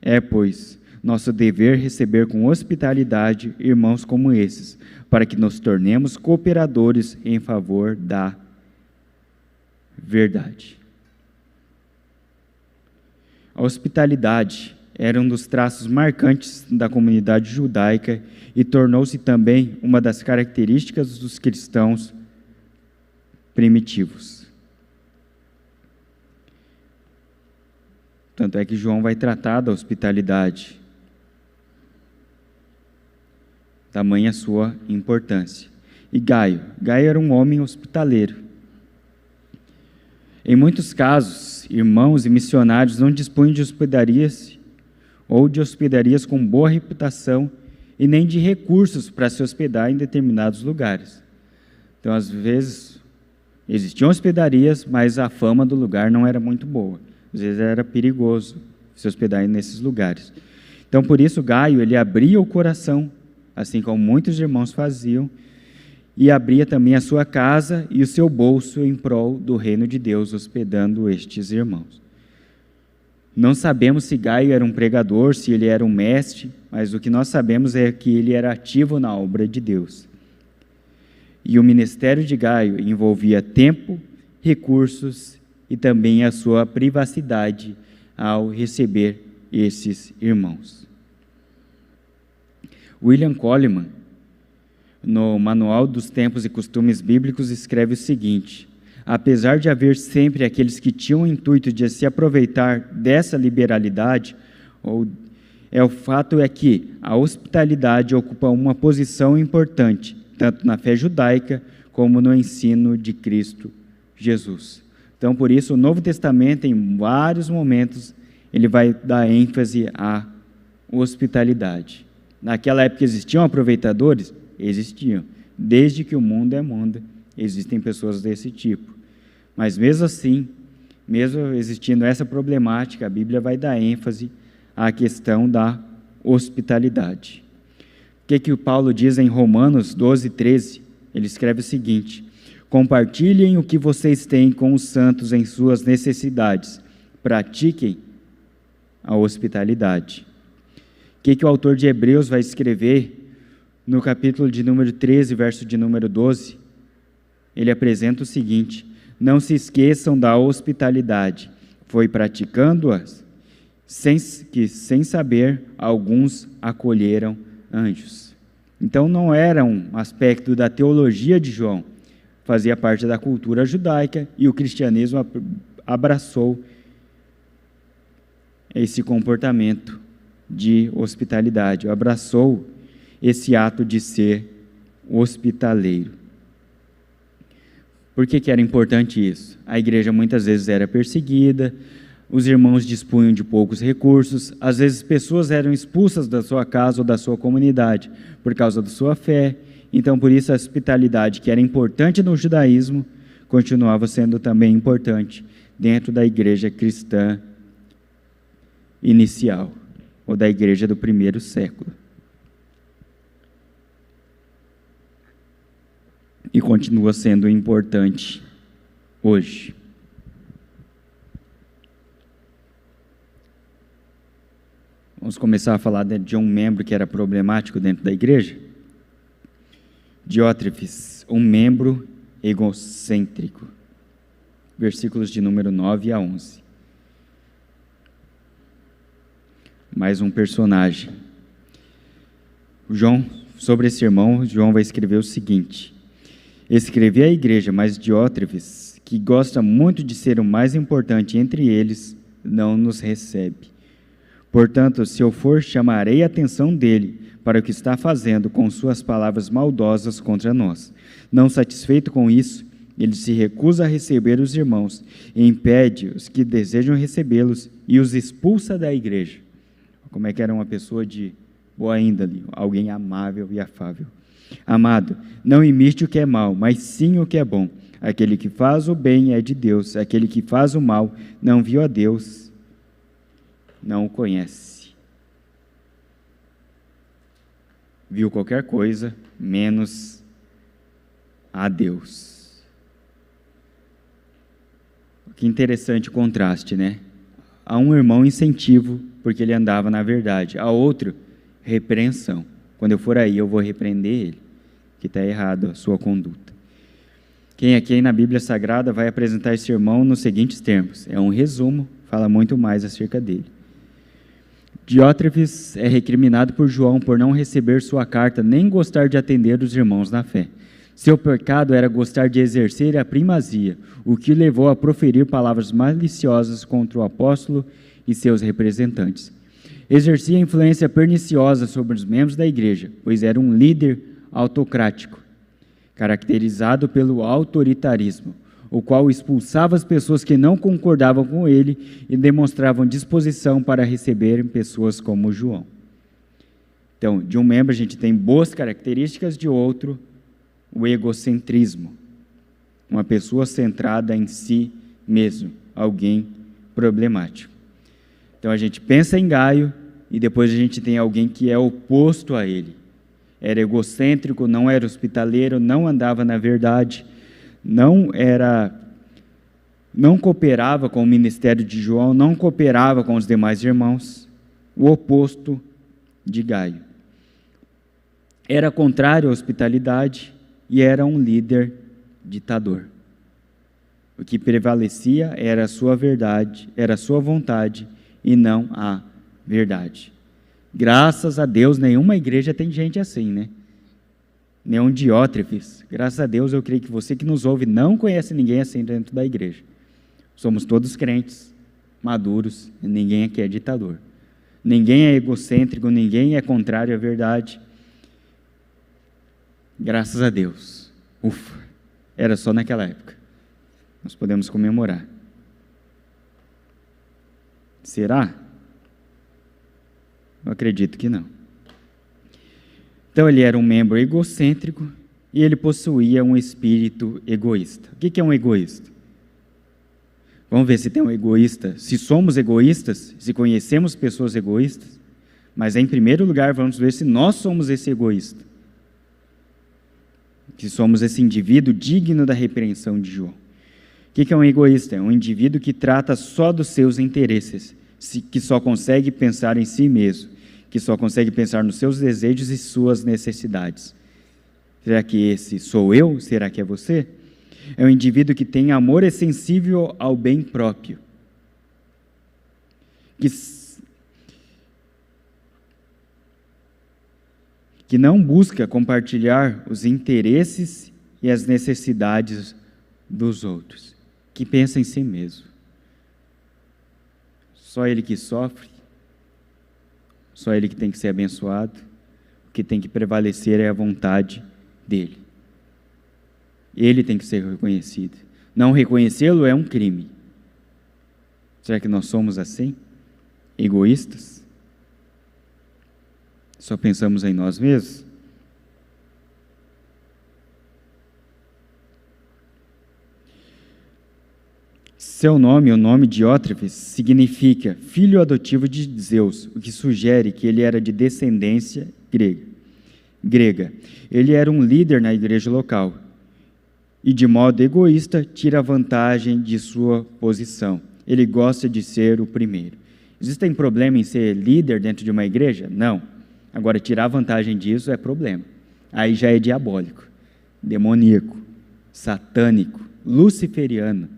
É, pois, nosso dever receber com hospitalidade irmãos como esses, para que nos tornemos cooperadores em favor da verdade. A hospitalidade era um dos traços marcantes da comunidade judaica e tornou-se também uma das características dos cristãos primitivos. Tanto é que João vai tratar da hospitalidade, tamanha sua importância. E Gaio era um homem hospitaleiro. Em muitos casos, irmãos e missionários não dispunham de hospedarias ou de hospedarias com boa reputação e nem de recursos para se hospedar em determinados lugares. Então, às vezes, existiam hospedarias, mas a fama do lugar não era muito boa. Às vezes era perigoso se hospedar nesses lugares. Então, por isso, Gaio, ele abria o coração, assim como muitos irmãos faziam, e abria também a sua casa e o seu bolso em prol do reino de Deus, hospedando estes irmãos. Não sabemos se Gaio era um pregador, se ele era um mestre, mas o que nós sabemos é que ele era ativo na obra de Deus. E o ministério de Gaio envolvia tempo, recursos e também a sua privacidade ao receber esses irmãos. William Coleman, no Manual dos Tempos e Costumes Bíblicos, escreve o seguinte: apesar de haver sempre aqueles que tinham o intuito de se aproveitar dessa liberalidade, o fato é que a hospitalidade ocupa uma posição importante, tanto na fé judaica como no ensino de Cristo Jesus. Então, por isso, o Novo Testamento, em vários momentos, ele vai dar ênfase à hospitalidade. Naquela época existiam aproveitadores? Existiam. Desde que o mundo é mundo, existem pessoas desse tipo. Mas mesmo assim, mesmo existindo essa problemática, a Bíblia vai dar ênfase à questão da hospitalidade. O que o Paulo diz em Romanos 12, 13? Ele escreve o seguinte: compartilhem o que vocês têm com os santos em suas necessidades. Pratiquem a hospitalidade. O que o autor de Hebreus vai escrever no capítulo de número 13, verso de número 12? Ele apresenta o seguinte: não se esqueçam da hospitalidade, foi praticando-as, sem saber, alguns acolheram anjos. Então não era um aspecto da teologia de João, fazia parte da cultura judaica e o cristianismo abraçou esse comportamento de hospitalidade, abraçou esse ato de ser hospitaleiro. Por que era importante isso? A igreja muitas vezes era perseguida, os irmãos dispunham de poucos recursos, às vezes pessoas eram expulsas da sua casa ou da sua comunidade por causa da sua fé. Então, por isso, a hospitalidade, que era importante no judaísmo, continuava sendo também importante dentro da igreja cristã inicial, ou da igreja do primeiro século. E continua sendo importante hoje. Vamos começar a falar de um membro que era problemático dentro da igreja. Diótrefes, um membro egocêntrico. Versículos de número 9 a 11. Mais um personagem. Sobre esse irmão, João vai escrever o seguinte: escrevi à igreja, mas Diótrefes, que gosta muito de ser o mais importante entre eles, não nos recebe. Portanto, se eu for, chamarei a atenção dele para o que está fazendo com suas palavras maldosas contra nós. Não satisfeito com isso, ele se recusa a receber os irmãos, e impede os que desejam recebê-los e os expulsa da igreja. Como é que era uma pessoa de boa índole, alguém amável e afável. Amado, não imite o que é mal, mas sim o que é bom. Aquele que faz o bem é de Deus, aquele que faz o mal não viu a Deus, não o conhece. Viu qualquer coisa, menos a Deus. Que interessante o contraste, né? A um irmão incentivo, porque ele andava na verdade. A outro, repreensão. Quando eu for aí, eu vou repreender ele, que está errado a sua conduta. Quem aqui na Bíblia Sagrada vai apresentar esse irmão nos seguintes termos. É um resumo, fala muito mais acerca dele. Diótrefes é recriminado por João por não receber sua carta, nem gostar de atender os irmãos na fé. Seu pecado era gostar de exercer a primazia, o que o levou a proferir palavras maliciosas contra o apóstolo e seus representantes. Exercia influência perniciosa sobre os membros da igreja, pois era um líder autocrático, caracterizado pelo autoritarismo, o qual expulsava as pessoas que não concordavam com ele e demonstravam disposição para receberem pessoas como João. Então, de um membro a gente tem boas características, de outro, o egocentrismo. Uma pessoa centrada em si mesmo, alguém problemático. Então, a gente pensa em Gaio e depois a gente tem alguém que é oposto a ele. Era egocêntrico, não era hospitaleiro, não andava na verdade, não cooperava com o ministério de João, não cooperava com os demais irmãos, o oposto de Gaio. Era contrário à hospitalidade e era um líder ditador. O que prevalecia era a sua verdade, era a sua vontade e não a verdade. Graças a Deus, nenhuma igreja tem gente assim, né? Nenhum Diótrefes. Graças a Deus, eu creio que você que nos ouve não conhece ninguém assim dentro da igreja. Somos todos crentes, maduros, e ninguém aqui é ditador. Ninguém é egocêntrico, ninguém é contrário à verdade. Graças a Deus. Ufa, era só naquela época. Nós podemos comemorar. Será? Eu acredito que não. Então, ele era um membro egocêntrico e ele possuía um espírito egoísta. O que é um egoísta? Vamos ver se tem um egoísta, se somos egoístas, se conhecemos pessoas egoístas, mas em primeiro lugar vamos ver se nós somos esse egoísta. Que somos esse indivíduo digno da repreensão de João. O que é um egoísta? É um indivíduo que trata só dos seus interesses, que só consegue pensar em si mesmo, que só consegue pensar nos seus desejos e suas necessidades. Será que esse sou eu? Será que é você? É um indivíduo que tem amor e sensível ao bem próprio. Que não busca compartilhar os interesses e as necessidades dos outros. Que pensa em si mesmo. Só ele que sofre. Só ele que tem que ser abençoado. O que tem que prevalecer é a vontade dele. Ele tem que ser reconhecido. Não reconhecê-lo é um crime. Será que nós somos assim? Egoístas? Só pensamos em nós mesmos? Seu nome, o nome Diótrefes, significa filho adotivo de Zeus, o que sugere que ele era de descendência grega. Ele era um líder na igreja local. e, de modo egoísta, tira vantagem de sua posição. Ele gosta de ser o primeiro. Existem problemas em ser líder dentro de uma igreja? Não. Agora, tirar vantagem disso é problema. Aí já é diabólico, demoníaco, satânico, luciferiano.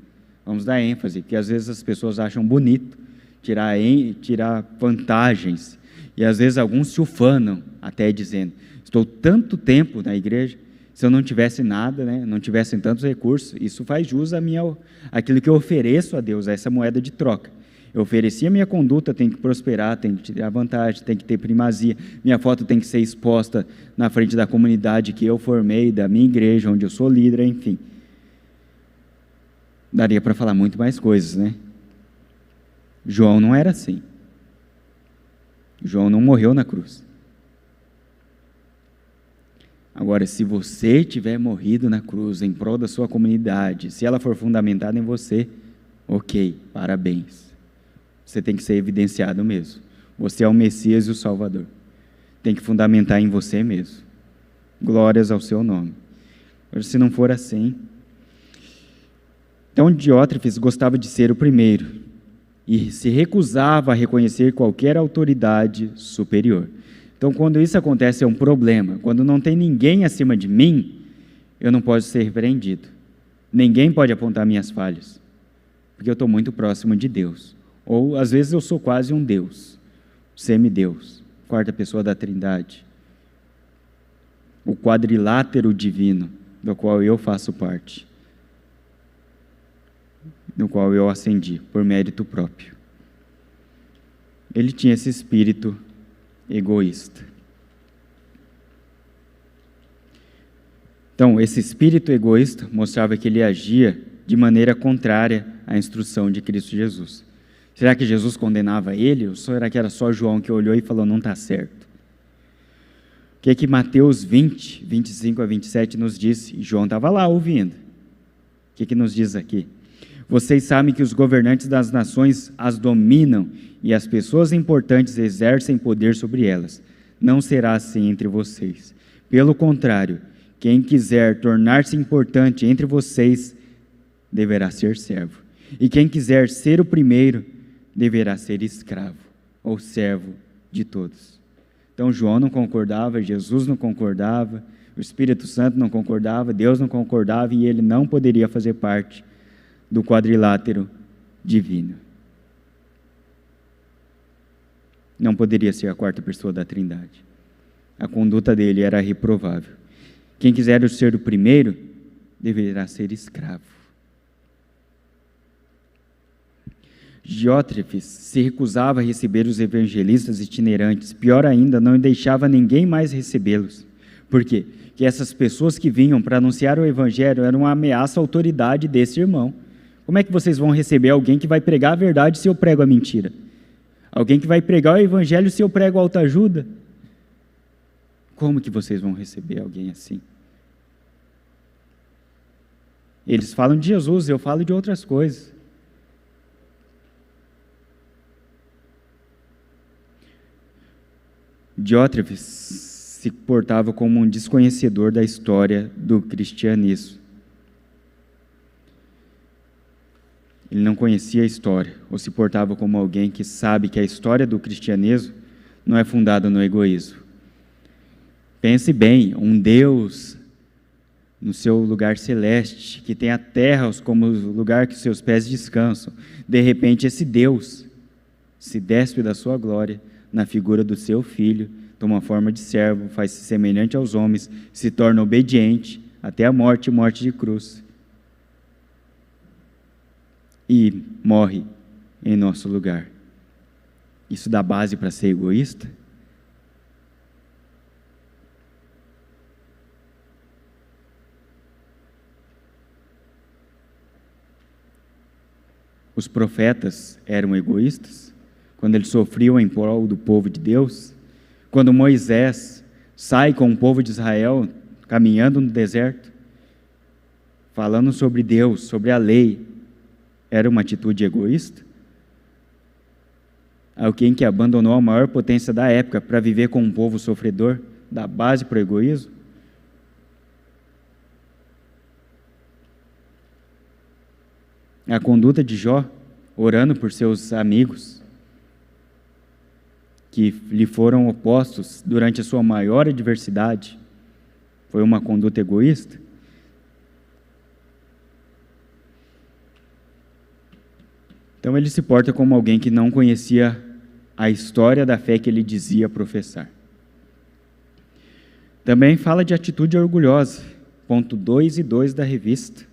Vamos dar ênfase, porque às vezes as pessoas acham bonito tirar vantagens. E às vezes alguns se ufanam, até dizendo, estou tanto tempo na igreja, se eu não tivesse nada, né, não tivessem tantos recursos, isso faz jus àquilo que eu ofereço a Deus, a essa moeda de troca. Eu ofereci a minha conduta, tem que prosperar, tem que tirar vantagem, tem que ter primazia, minha foto tem que ser exposta na frente da comunidade que eu formei, da minha igreja, onde eu sou líder, enfim. Daria para falar muito mais coisas, né? João não era assim. João não morreu na cruz. Agora, se você tiver morrido na cruz em prol da sua comunidade, se ela for fundamentada em você, ok, parabéns. Você tem que ser evidenciado mesmo. Você é o Messias e o Salvador. Tem que fundamentar em você mesmo. Glórias ao seu nome. Agora, se não for assim... Então, Diótrefes gostava de ser o primeiro e se recusava a reconhecer qualquer autoridade superior. Então, quando isso acontece, é um problema. Quando não tem ninguém acima de mim, eu não posso ser repreendido. Ninguém pode apontar minhas falhas, porque eu estou muito próximo de Deus. Ou, às vezes, eu sou quase um Deus, semideus, quarta pessoa da Trindade, o quadrilátero divino, do qual eu faço parte, no qual eu ascendi, por mérito próprio. Ele tinha esse espírito egoísta. Então, esse espírito egoísta mostrava que ele agia de maneira contrária à instrução de Cristo Jesus. Será que Jesus condenava ele? Ou será que era só João que olhou e falou, não está certo? O que é que Mateus 20, 25 a 27 nos disse? João estava lá ouvindo. O que é que nos diz aqui? Vocês sabem que os governantes das nações as dominam e as pessoas importantes exercem poder sobre elas. Não será assim entre vocês. Pelo contrário, quem quiser tornar-se importante entre vocês deverá ser servo. E quem quiser ser o primeiro deverá ser escravo ou servo de todos. Então João não concordava, Jesus não concordava, o Espírito Santo não concordava, Deus não concordava e ele não poderia fazer parte do quadrilátero divino. Não poderia ser a quarta pessoa da Trindade. A conduta dele era reprovável. Quem quiser ser o primeiro, deverá ser escravo. Diótrefes se recusava a receber os evangelistas itinerantes. Pior ainda, não deixava ninguém mais recebê-los. Por quê? Porque essas pessoas que vinham para anunciar o evangelho eram uma ameaça à autoridade desse irmão. Como é que vocês vão receber alguém que vai pregar a verdade se eu prego a mentira? Alguém que vai pregar o evangelho se eu prego a autoajuda? Como que vocês vão receber alguém assim? Eles falam de Jesus, eu falo de outras coisas. Diótrefes se portava como um desconhecedor da história do cristianismo. Ele não conhecia a história, ou se portava como alguém que sabe que a história do cristianismo não é fundada no egoísmo. Pense bem, um Deus no seu lugar celeste, que tem a terra como lugar que seus pés descansam. De repente, esse Deus se despe da sua glória na figura do seu filho, toma forma de servo, faz-se semelhante aos homens, se torna obediente até a morte e morte de cruz. E morre em nosso lugar. Isso dá base para ser egoísta? Os profetas eram egoístas? Quando eles sofriam em prol do povo de Deus? Quando Moisés sai com o povo de Israel caminhando no deserto, falando sobre Deus, sobre a lei, era uma atitude egoísta? Alguém que abandonou a maior potência da época para viver com um povo sofredor, dá base para o egoísmo? A conduta de Jó, orando por seus amigos, que lhe foram opostos durante a sua maior adversidade, foi uma conduta egoísta? Então ele se porta como alguém que não conhecia a história da fé que ele dizia professar. Também fala de atitude orgulhosa, ponto 2 e 2 da revista.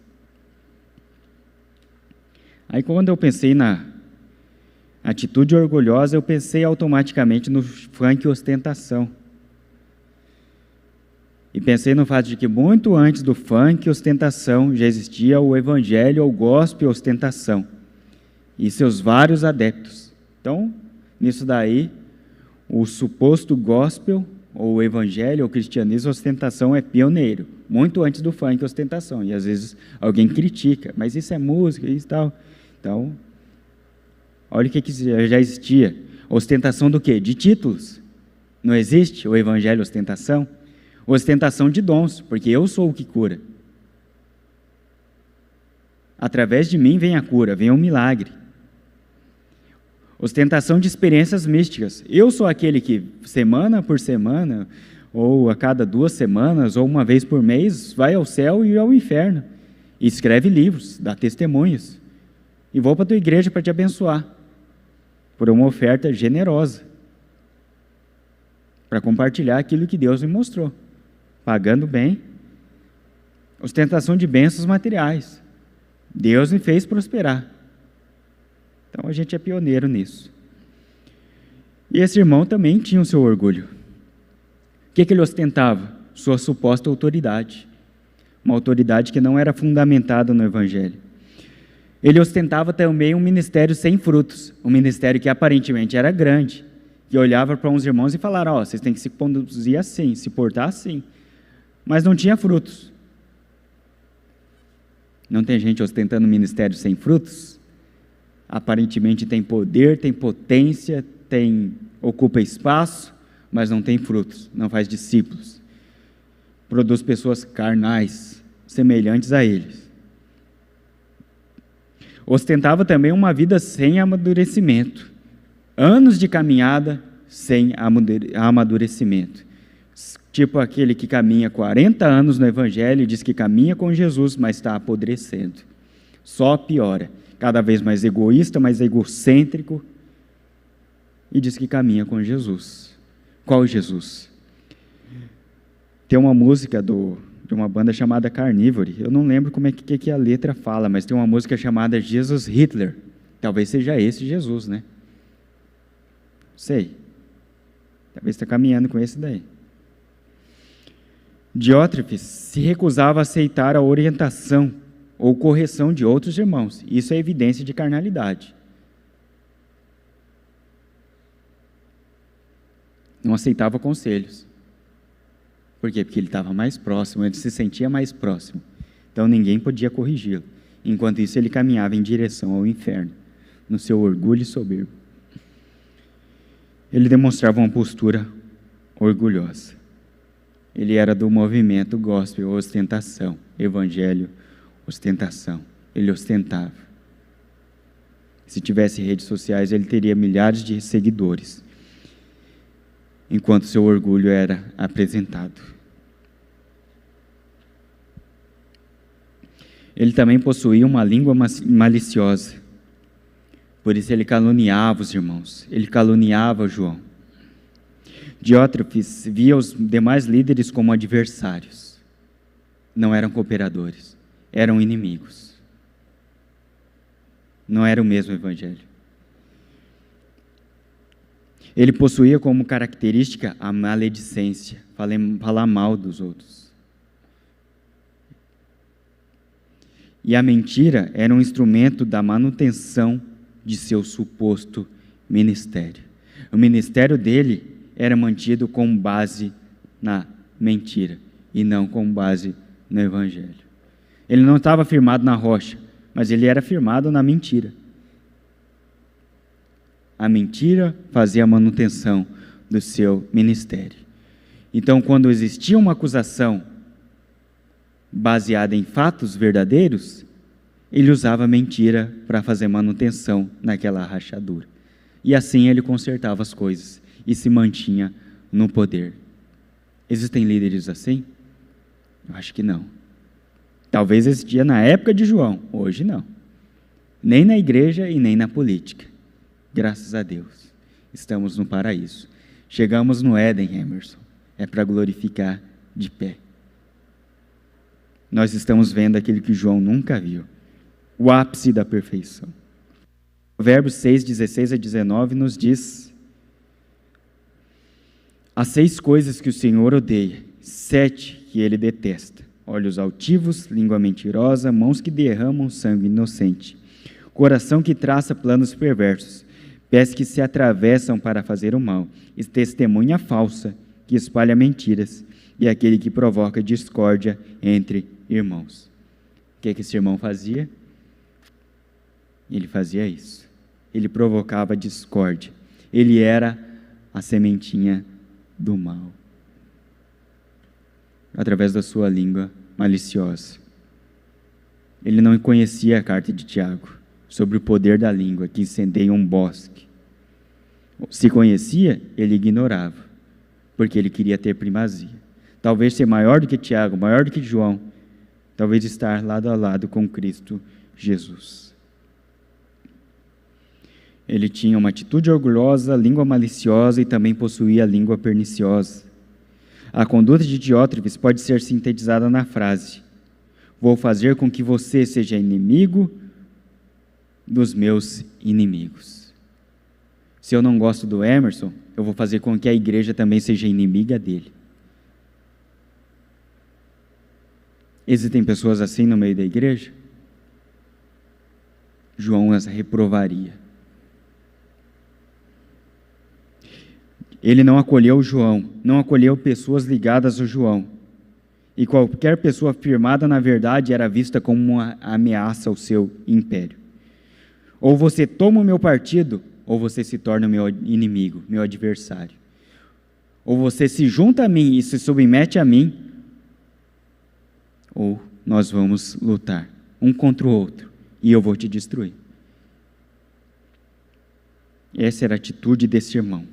Aí quando eu pensei na atitude orgulhosa, eu pensei automaticamente no funk ostentação. E pensei no fato de que muito antes do funk ostentação já existia o evangelho ou gospel ostentação e seus vários adeptos. Então, nisso daí, o suposto gospel ou evangelho ou cristianismo ostentação é pioneiro, muito antes do funk ostentação. E às vezes alguém critica, mas isso é música, isso e tal. Então, olha o que já existia. Ostentação do quê? De títulos. Não existe o evangelho ostentação? Ostentação de dons, porque eu sou o que cura. Através de mim vem a cura, vem o milagre. Ostentação de experiências místicas. Eu sou aquele que, semana por semana, ou a cada 2 semanas, ou uma vez por mês, vai ao céu e ao inferno. E escreve livros, dá testemunhos. E vou para a tua igreja para te abençoar. Por uma oferta generosa. Para compartilhar aquilo que Deus me mostrou. Pagando bem. Ostentação de bênçãos materiais. Deus me fez prosperar. Então a gente é pioneiro nisso. E esse irmão também tinha o seu orgulho. O que ele ostentava? Sua suposta autoridade. Uma autoridade que não era fundamentada no Evangelho. Ele ostentava também um ministério sem frutos. Um ministério que aparentemente era grande. Que olhava para uns irmãos e falava, vocês têm que se conduzir assim, se portar assim. Mas não tinha frutos. Não tem gente ostentando ministério sem frutos? Aparentemente tem poder, tem potência, ocupa espaço, mas não tem frutos, não faz discípulos. Produz pessoas carnais, semelhantes a eles. Ostentava também uma vida sem amadurecimento. Anos de caminhada sem amadurecimento. Tipo aquele que caminha 40 anos no Evangelho e diz que caminha com Jesus, mas está apodrecendo. Só piora. Cada vez mais egoísta, mais egocêntrico, e diz que caminha com Jesus. Qual Jesus? Tem uma música de uma banda chamada Carnivore, eu não lembro como é que a letra fala, mas tem uma música chamada Jesus Hitler, talvez seja esse Jesus, né? Sei, talvez está caminhando com esse daí. Diótrefes se recusava a aceitar a orientação ou correção de outros irmãos. Isso é evidência de carnalidade. Não aceitava conselhos. Por quê? Porque ele estava mais próximo, ele se sentia mais próximo. Então ninguém podia corrigi-lo. Enquanto isso, ele caminhava em direção ao inferno, no seu orgulho e soberbo. Ele demonstrava uma postura orgulhosa. Ele era do movimento gospel, ostentação, evangelho, ostentação. Ele ostentava. Se tivesse redes sociais, ele teria milhares de seguidores, enquanto seu orgulho era apresentado. Ele também possuía uma língua maliciosa. Por isso ele caluniava os irmãos. Ele caluniava João. Diótrefes via os demais líderes como adversários. Não eram cooperadores. Eram inimigos. Não era o mesmo evangelho. Ele possuía como característica a maledicência, falar mal dos outros. E a mentira era um instrumento da manutenção de seu suposto ministério. O ministério dele era mantido com base na mentira e não com base no evangelho. Ele não estava firmado na rocha, mas ele era firmado na mentira. A mentira fazia a manutenção do seu ministério. Então, quando existia uma acusação baseada em fatos verdadeiros, ele usava mentira para fazer manutenção naquela rachadura. E assim ele consertava as coisas e se mantinha no poder. Existem líderes assim? Eu acho que não. Talvez existia na época de João, hoje não. Nem na igreja e nem na política. Graças a Deus, estamos no paraíso. Chegamos no Éden, Emerson. É para glorificar de pé. Nós estamos vendo aquilo que João nunca viu. O ápice da perfeição. Provérbios 6, 16 a 19 nos diz: há 6 coisas que o Senhor odeia, 7 que ele detesta: olhos altivos, língua mentirosa, mãos que derramam sangue inocente, coração que traça planos perversos, pés que se atravessam para fazer o mal, e testemunha falsa que espalha mentiras, e aquele que provoca discórdia entre irmãos. O que esse irmão fazia? Ele fazia isso. Ele provocava discórdia. Ele era a sementinha do mal, através da sua língua maliciosa. Ele não conhecia a carta de Tiago sobre o poder da língua que incendeia um bosque. Se conhecia, ele ignorava, porque ele queria ter primazia. Talvez ser maior do que Tiago, maior do que João, talvez estar lado a lado com Cristo Jesus. Ele tinha uma atitude orgulhosa, língua maliciosa e também possuía a língua perniciosa. A conduta de Diótrefes pode ser sintetizada na frase: vou fazer com que você seja inimigo dos meus inimigos. Se eu não gosto do Emerson, eu vou fazer com que a igreja também seja inimiga dele. Existem pessoas assim no meio da igreja? João as reprovaria. Ele não acolheu João, não acolheu pessoas ligadas ao João. E qualquer pessoa firmada na verdade era vista como uma ameaça ao seu império. Ou você toma o meu partido, ou você se torna o meu inimigo, meu adversário. Ou você se junta a mim e se submete a mim, ou nós vamos lutar um contra o outro, e eu vou te destruir. Essa era a atitude desse irmão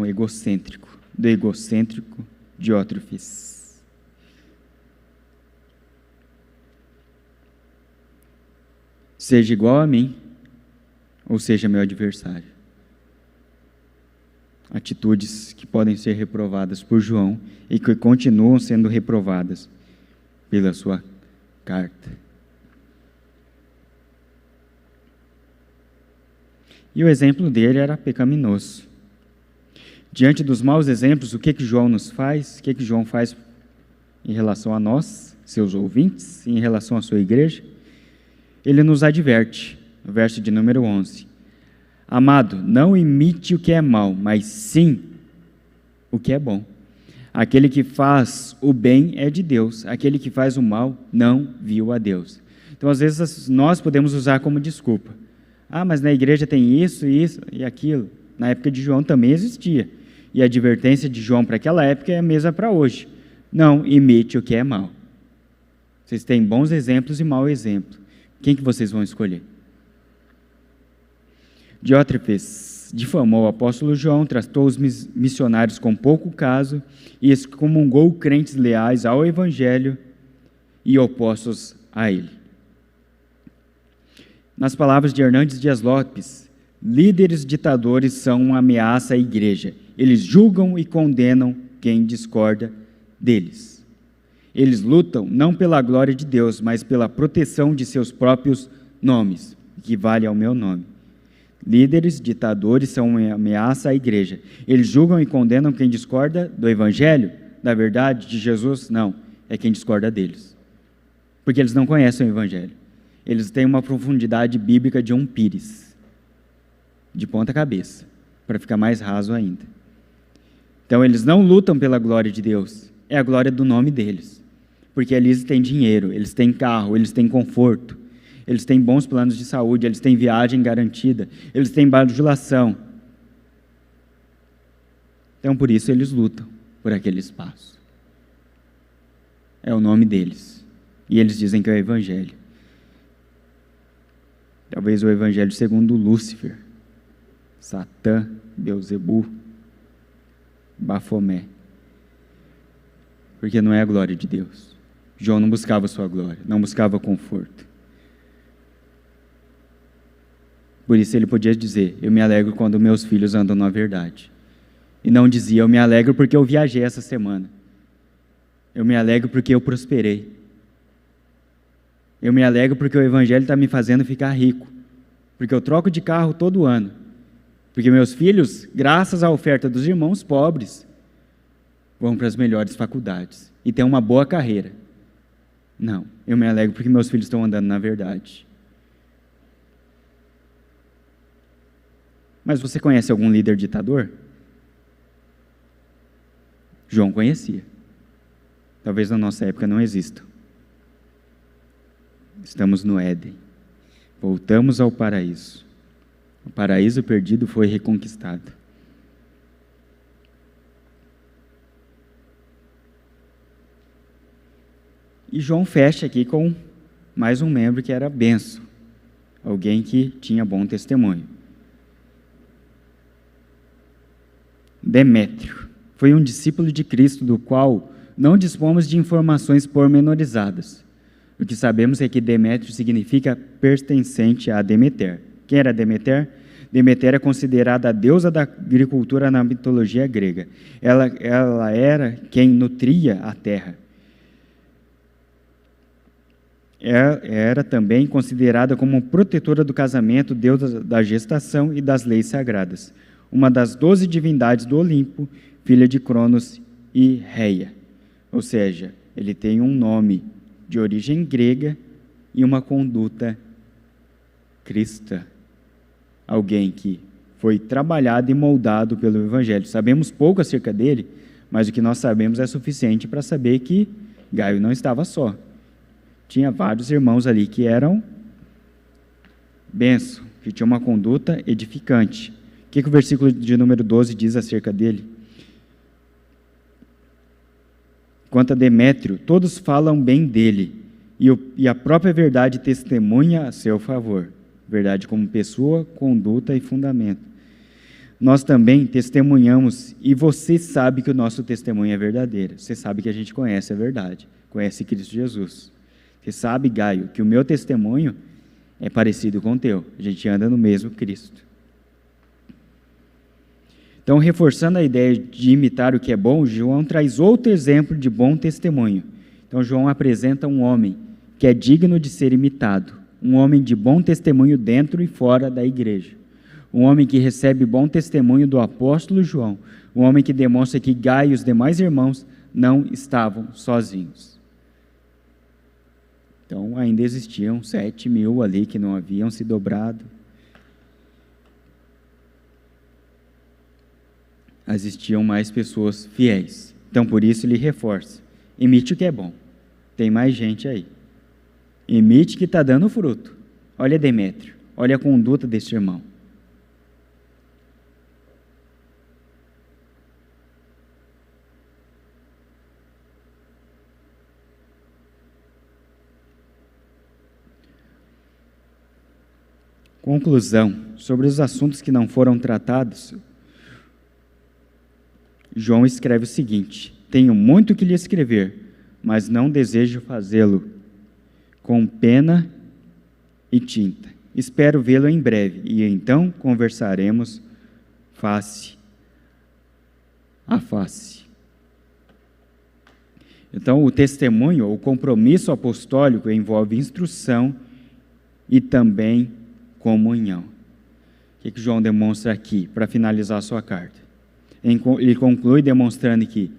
egocêntrico, do egocêntrico Diótrefes. Seja igual a mim, ou seja meu adversário. Atitudes que podem ser reprovadas por João e que continuam sendo reprovadas pela sua carta. E o exemplo dele era pecaminoso. Diante dos maus exemplos, o que João nos faz? O que João faz em relação a nós, seus ouvintes, em relação à sua igreja? Ele nos adverte, no verso de número 11. Amado, não imite o que é mal, mas sim o que é bom. Aquele que faz o bem é de Deus, aquele que faz o mal não viu a Deus. Então, às vezes, nós podemos usar como desculpa. Ah, mas na igreja tem isso e aquilo. Na época de João também existia. E a advertência de João para aquela época é a mesma para hoje. Não imite o que é mal. Vocês têm bons exemplos e mau exemplo. Quem que vocês vão escolher? Diótrefes difamou o apóstolo João, tratou os missionários com pouco caso e excomungou crentes leais ao evangelho e opostos a ele. Nas palavras de Hernandes Dias Lopes, líderes ditadores são uma ameaça à igreja. Eles julgam e condenam quem discorda deles. Eles lutam não pela glória de Deus, mas pela proteção de seus próprios nomes, que vale ao meu nome. Líderes ditadores são uma ameaça à igreja. Eles julgam e condenam quem discorda do evangelho, da verdade, de Jesus? Não, é quem discorda deles. Porque eles não conhecem o evangelho. Eles têm uma profundidade bíblica de um pires, de ponta cabeça, para ficar mais raso ainda. Então, eles não lutam pela glória de Deus, é a glória do nome deles. Porque eles têm dinheiro, eles têm carro, eles têm conforto, eles têm bons planos de saúde, eles têm viagem garantida, eles têm bajulação. Então, por isso, eles lutam por aquele espaço. é o nome deles. E eles dizem que é o Evangelho. Talvez o Evangelho segundo Lúcifer, Satã, Beelzebu, Bafomé. Porque não é a glória de Deus. João não buscava sua glória, não buscava conforto. Por isso ele podia dizer, eu me alegro quando meus filhos andam na verdade. E não dizia, eu me alegro porque eu viajei essa semana. Eu me alegro porque eu prosperei. Eu me alegro porque o Evangelho está me fazendo ficar rico. Porque eu troco de carro todo ano. Porque meus filhos, graças à oferta dos irmãos pobres, vão para as melhores faculdades e têm uma boa carreira. Não, eu me alegro porque meus filhos estão andando na verdade. Mas você conhece algum líder ditador? João conhecia. Talvez na nossa época não exista. Estamos no Éden. Voltamos ao paraíso. O paraíso perdido foi reconquistado. E João fecha aqui com mais um membro que era benção. Alguém que tinha bom testemunho. Demétrio foi um discípulo de Cristo, do qual não dispomos de informações pormenorizadas. O que sabemos é que Demétrio significa pertencente a Demeter. Quem era Demeter? Demeter é considerada a deusa da agricultura na mitologia grega. Ela era quem nutria a terra. Era também considerada como protetora do casamento, deusa da gestação e das leis sagradas. Uma das 12 divindades do Olimpo, filha de Cronos e Reia. Ou seja, ele tem um nome de origem grega e uma conduta cristã. Alguém que foi trabalhado e moldado pelo Evangelho. Sabemos pouco acerca dele, mas o que nós sabemos é suficiente para saber que Gaio não estava só. Tinha vários irmãos ali que eram bênção, que tinham uma conduta edificante. O que o versículo de número 12 diz acerca dele? Quanto a Demétrio, todos falam bem dele, e a própria verdade testemunha a seu favor. Verdade como pessoa, conduta e fundamento. Nós também testemunhamos, e você sabe que o nosso testemunho é verdadeiro. Você sabe que a gente conhece a verdade, conhece Cristo Jesus. Você sabe, Gaio, que o meu testemunho é parecido com o teu. A gente anda no mesmo Cristo. Então, reforçando a ideia de imitar o que é bom, João traz outro exemplo de bom testemunho. Então, João apresenta um homem que é digno de ser imitado, um homem de bom testemunho dentro e fora da igreja, um homem que recebe bom testemunho do apóstolo João, um homem que demonstra que Gaio e os demais irmãos não estavam sozinhos. Então, ainda existiam 7.000 ali que não haviam se dobrado. Existiam mais pessoas fiéis. Então, por isso, ele reforça. Imite o que é bom. Tem mais gente aí. Imite que está dando fruto. Olha Demétrio. Olha a conduta deste irmão. Conclusão. Sobre os assuntos que não foram tratados, João escreve o seguinte: tenho muito que lhe escrever, mas não desejo fazê-lo com pena e tinta. Espero vê-lo em breve, e então conversaremos face a face. Então, o testemunho, o compromisso apostólico envolve instrução e também comunhão. O que João demonstra aqui, para finalizar a sua carta? Ele conclui demonstrando que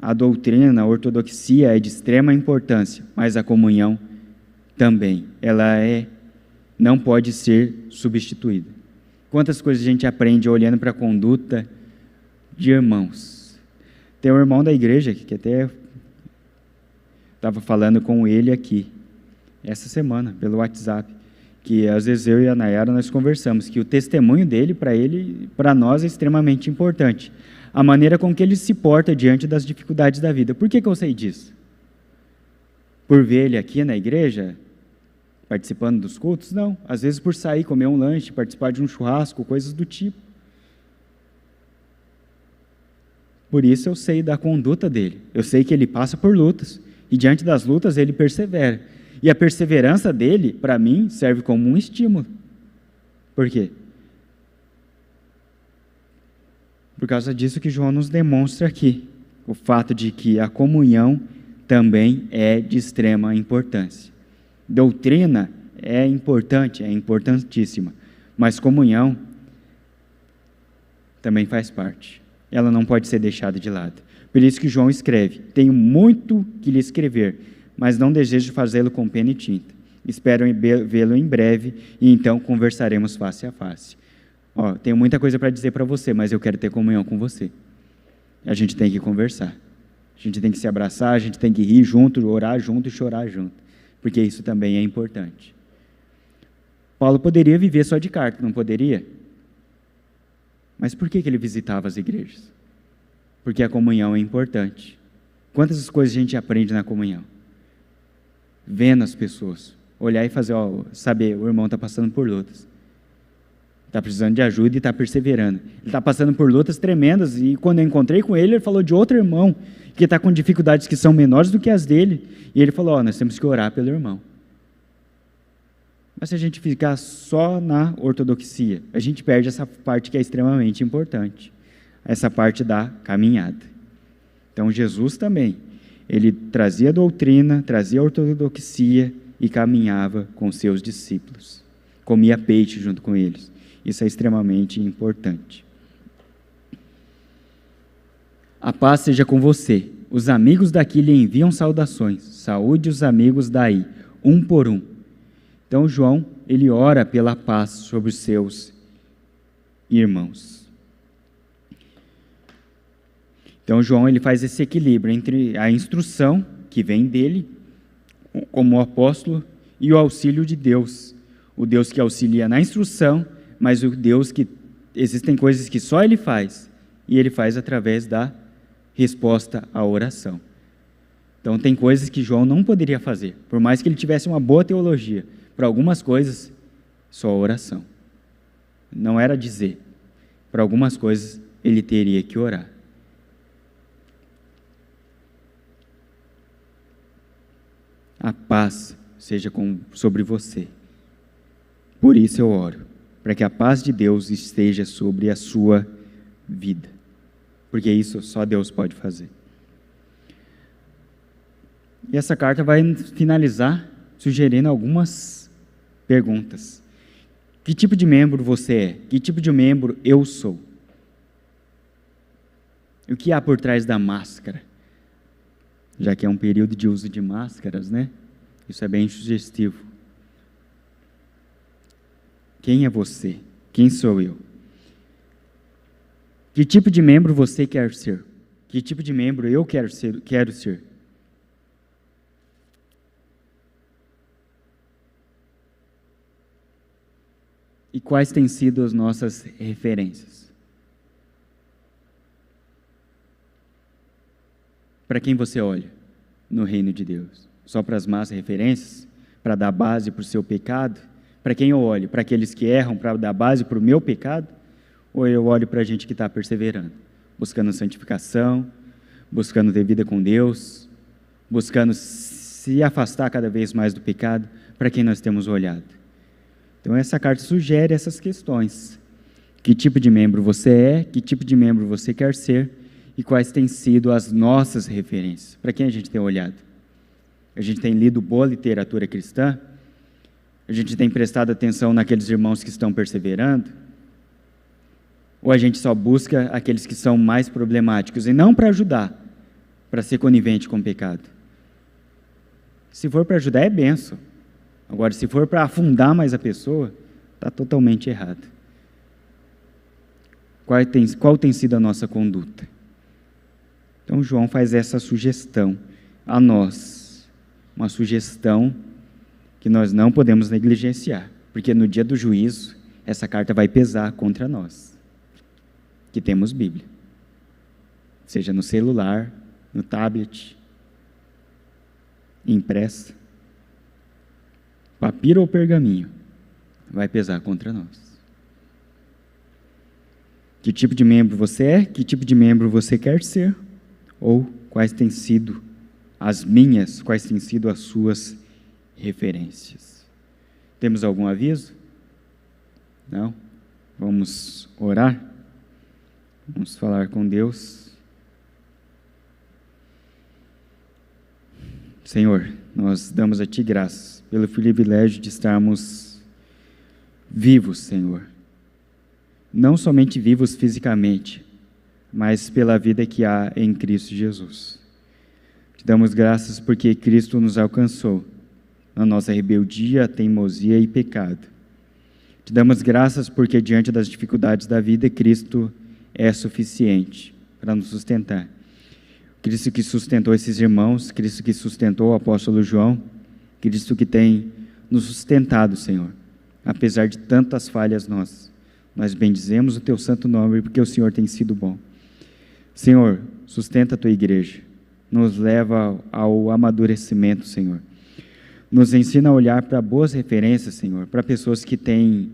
a doutrina, a ortodoxia é de extrema importância, mas a comunhão também. Ela não pode ser substituída. Quantas coisas a gente aprende olhando para a conduta de irmãos. Tem um irmão da igreja que até estava falando com ele aqui, essa semana, pelo WhatsApp, que às vezes eu e a Nayara nós conversamos, que o testemunho dele, para nós, é extremamente importante. A maneira com que ele se porta diante das dificuldades da vida. Por que eu sei disso? por ver ele aqui na igreja, participando dos cultos, não. Às vezes por sair, comer um lanche, participar de um churrasco, coisas do tipo. Por isso eu sei da conduta dele. Eu sei que ele passa por lutas. E diante das lutas ele persevera. E a perseverança dele, para mim, serve como um estímulo. Por quê? Por causa disso que João nos demonstra aqui. O fato de que a comunhão também é de extrema importância. Doutrina é importante, é importantíssima. Mas comunhão também faz parte. Ela não pode ser deixada de lado. Por isso que João escreve: tenho muito que lhe escrever, mas não desejo fazê-lo com pena e tinta. Espero vê-lo em breve e então conversaremos face a face. Tenho muita coisa para dizer para você, mas eu quero ter comunhão com você. A gente tem que conversar. A gente tem que se abraçar, a gente tem que rir junto, orar junto e chorar junto. Porque isso também é importante. Paulo poderia viver só de carta, não poderia? Mas por que ele visitava as igrejas? Porque a comunhão é importante. Quantas coisas a gente aprende na comunhão? Vendo as pessoas, olhar e fazer, saber, o irmão está passando por lutas. Está precisando de ajuda e está perseverando. Ele está passando por lutas tremendas e quando eu encontrei com ele, ele falou de outro irmão que está com dificuldades que são menores do que as dele. E ele falou, nós temos que orar pelo irmão. Mas se a gente ficar só na ortodoxia, a gente perde essa parte que é extremamente importante. Essa parte da caminhada. Então Jesus também, ele trazia doutrina, trazia ortodoxia e caminhava com seus discípulos. Comia peixe junto com eles. Isso é extremamente importante. A paz seja com você. Os amigos daqui lhe enviam saudações. Saúde os amigos daí, um por um. Então João, ele ora pela paz sobre os seus irmãos. Então João, ele faz esse equilíbrio entre a instrução que vem dele, como apóstolo, e o auxílio de Deus. O Deus que auxilia na instrução, mas o Deus que existem coisas que só ele faz, e ele faz através da resposta à oração. Então tem coisas que João não poderia fazer, por mais que ele tivesse uma boa teologia. Para algumas coisas, só a oração. Não era dizer. Para algumas coisas, ele teria que orar. A paz seja sobre você. Por isso eu oro, para que a paz de Deus esteja sobre a sua vida. Porque isso só Deus pode fazer. E essa carta vai finalizar sugerindo algumas perguntas. Que tipo de membro você é? Que tipo de membro eu sou? O que há por trás da máscara? Já que é um período de uso de máscaras, né? Isso é bem sugestivo. Quem é você? Quem sou eu? Que tipo de membro você quer ser? Que tipo de membro eu quero ser? E quais têm sido as nossas referências? Para quem você olha no reino de Deus? Só para as más referências? Para dar base para o seu pecado? Para quem eu olho? Para aqueles que erram, para dar base para o meu pecado? Ou eu olho para a gente que está perseverando? Buscando santificação, buscando ter vida com Deus, buscando se afastar cada vez mais do pecado? Para quem nós temos olhado? Então essa carta sugere essas questões. Que tipo de membro você é? Que tipo de membro você quer ser? E quais têm sido as nossas referências? Para quem a gente tem olhado? A gente tem lido boa literatura cristã? A gente tem prestado atenção naqueles irmãos que estão perseverando? Ou a gente só busca aqueles que são mais problemáticos? E não para ajudar, para ser conivente com o pecado. Se for para ajudar, é bênção. Agora, se for para afundar mais a pessoa, está totalmente errado. Qual tem sido a nossa conduta? Então, João faz essa sugestão a nós. Uma sugestão que nós não podemos negligenciar, porque no dia do juízo, essa carta vai pesar contra nós, que temos Bíblia. Seja no celular, no tablet. impressa, papiro ou pergaminho, vai pesar contra nós. Que tipo de membro você é? Que tipo de membro você quer ser? Ou quais têm sido quais têm sido as suas referências? Temos algum aviso? Não? Vamos orar? Vamos falar com Deus. Senhor, nós damos a Ti graças pelo privilégio de estarmos vivos, Senhor. Não somente vivos fisicamente, mas pela vida que há em Cristo Jesus. Te damos graças porque Cristo nos alcançou na nossa rebeldia, teimosia e pecado. Te damos graças porque diante das dificuldades da vida, Cristo é suficiente para nos sustentar. Cristo que sustentou esses irmãos, Cristo que sustentou o apóstolo João, Cristo que tem nos sustentado, Senhor, apesar de tantas falhas nossas. Nós bendizemos o Teu santo nome porque o Senhor tem sido bom. Senhor, sustenta a Tua igreja, nos leva ao amadurecimento, Senhor. Nos ensina a olhar para boas referências, Senhor, para pessoas que têm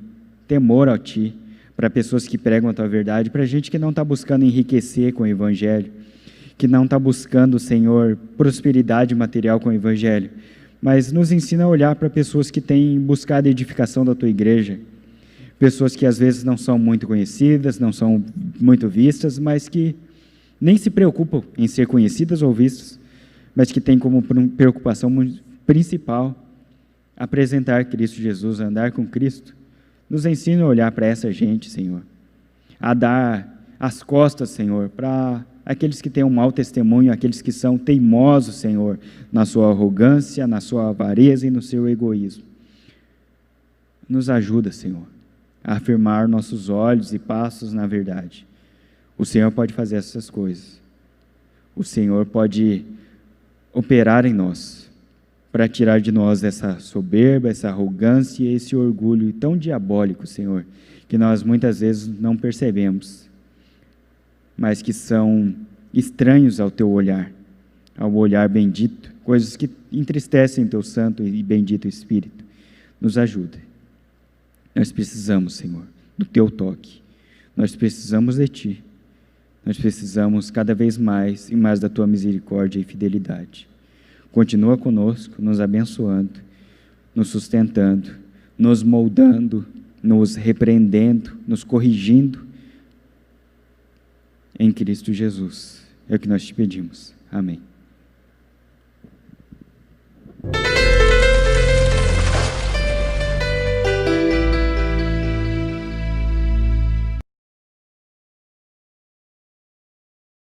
temor a Ti, para pessoas que pregam a Tua verdade, para gente que não está buscando enriquecer com o Evangelho, que não está buscando, Senhor, prosperidade material com o Evangelho, mas nos ensina a olhar para pessoas que têm buscado a edificação da Tua igreja, pessoas que às vezes não são muito conhecidas, não são muito vistas, mas que nem se preocupam em ser conhecidas ou vistas, mas que têm como preocupação principal apresentar Cristo Jesus, andar com Cristo. Nos ensina a olhar para essa gente, Senhor, a dar as costas, Senhor, para aqueles que têm um mau testemunho, aqueles que são teimosos, Senhor, na sua arrogância, na sua avareza e no seu egoísmo. Nos ajuda, Senhor, a afirmar nossos olhos e passos na verdade. O Senhor pode fazer essas coisas. O Senhor pode operar em nós, para tirar de nós essa soberba, essa arrogância e esse orgulho tão diabólico, Senhor, que nós muitas vezes não percebemos, mas que são estranhos ao Teu olhar, ao olhar bendito, coisas que entristecem Teu santo e bendito Espírito. Nos ajuda. Nós precisamos, Senhor, do Teu toque. Nós precisamos de Ti. Nós precisamos cada vez mais e mais da Tua misericórdia e fidelidade. Continua conosco, nos abençoando, nos sustentando, nos moldando, nos repreendendo, nos corrigindo, em Cristo Jesus. É o que nós te pedimos. Amém.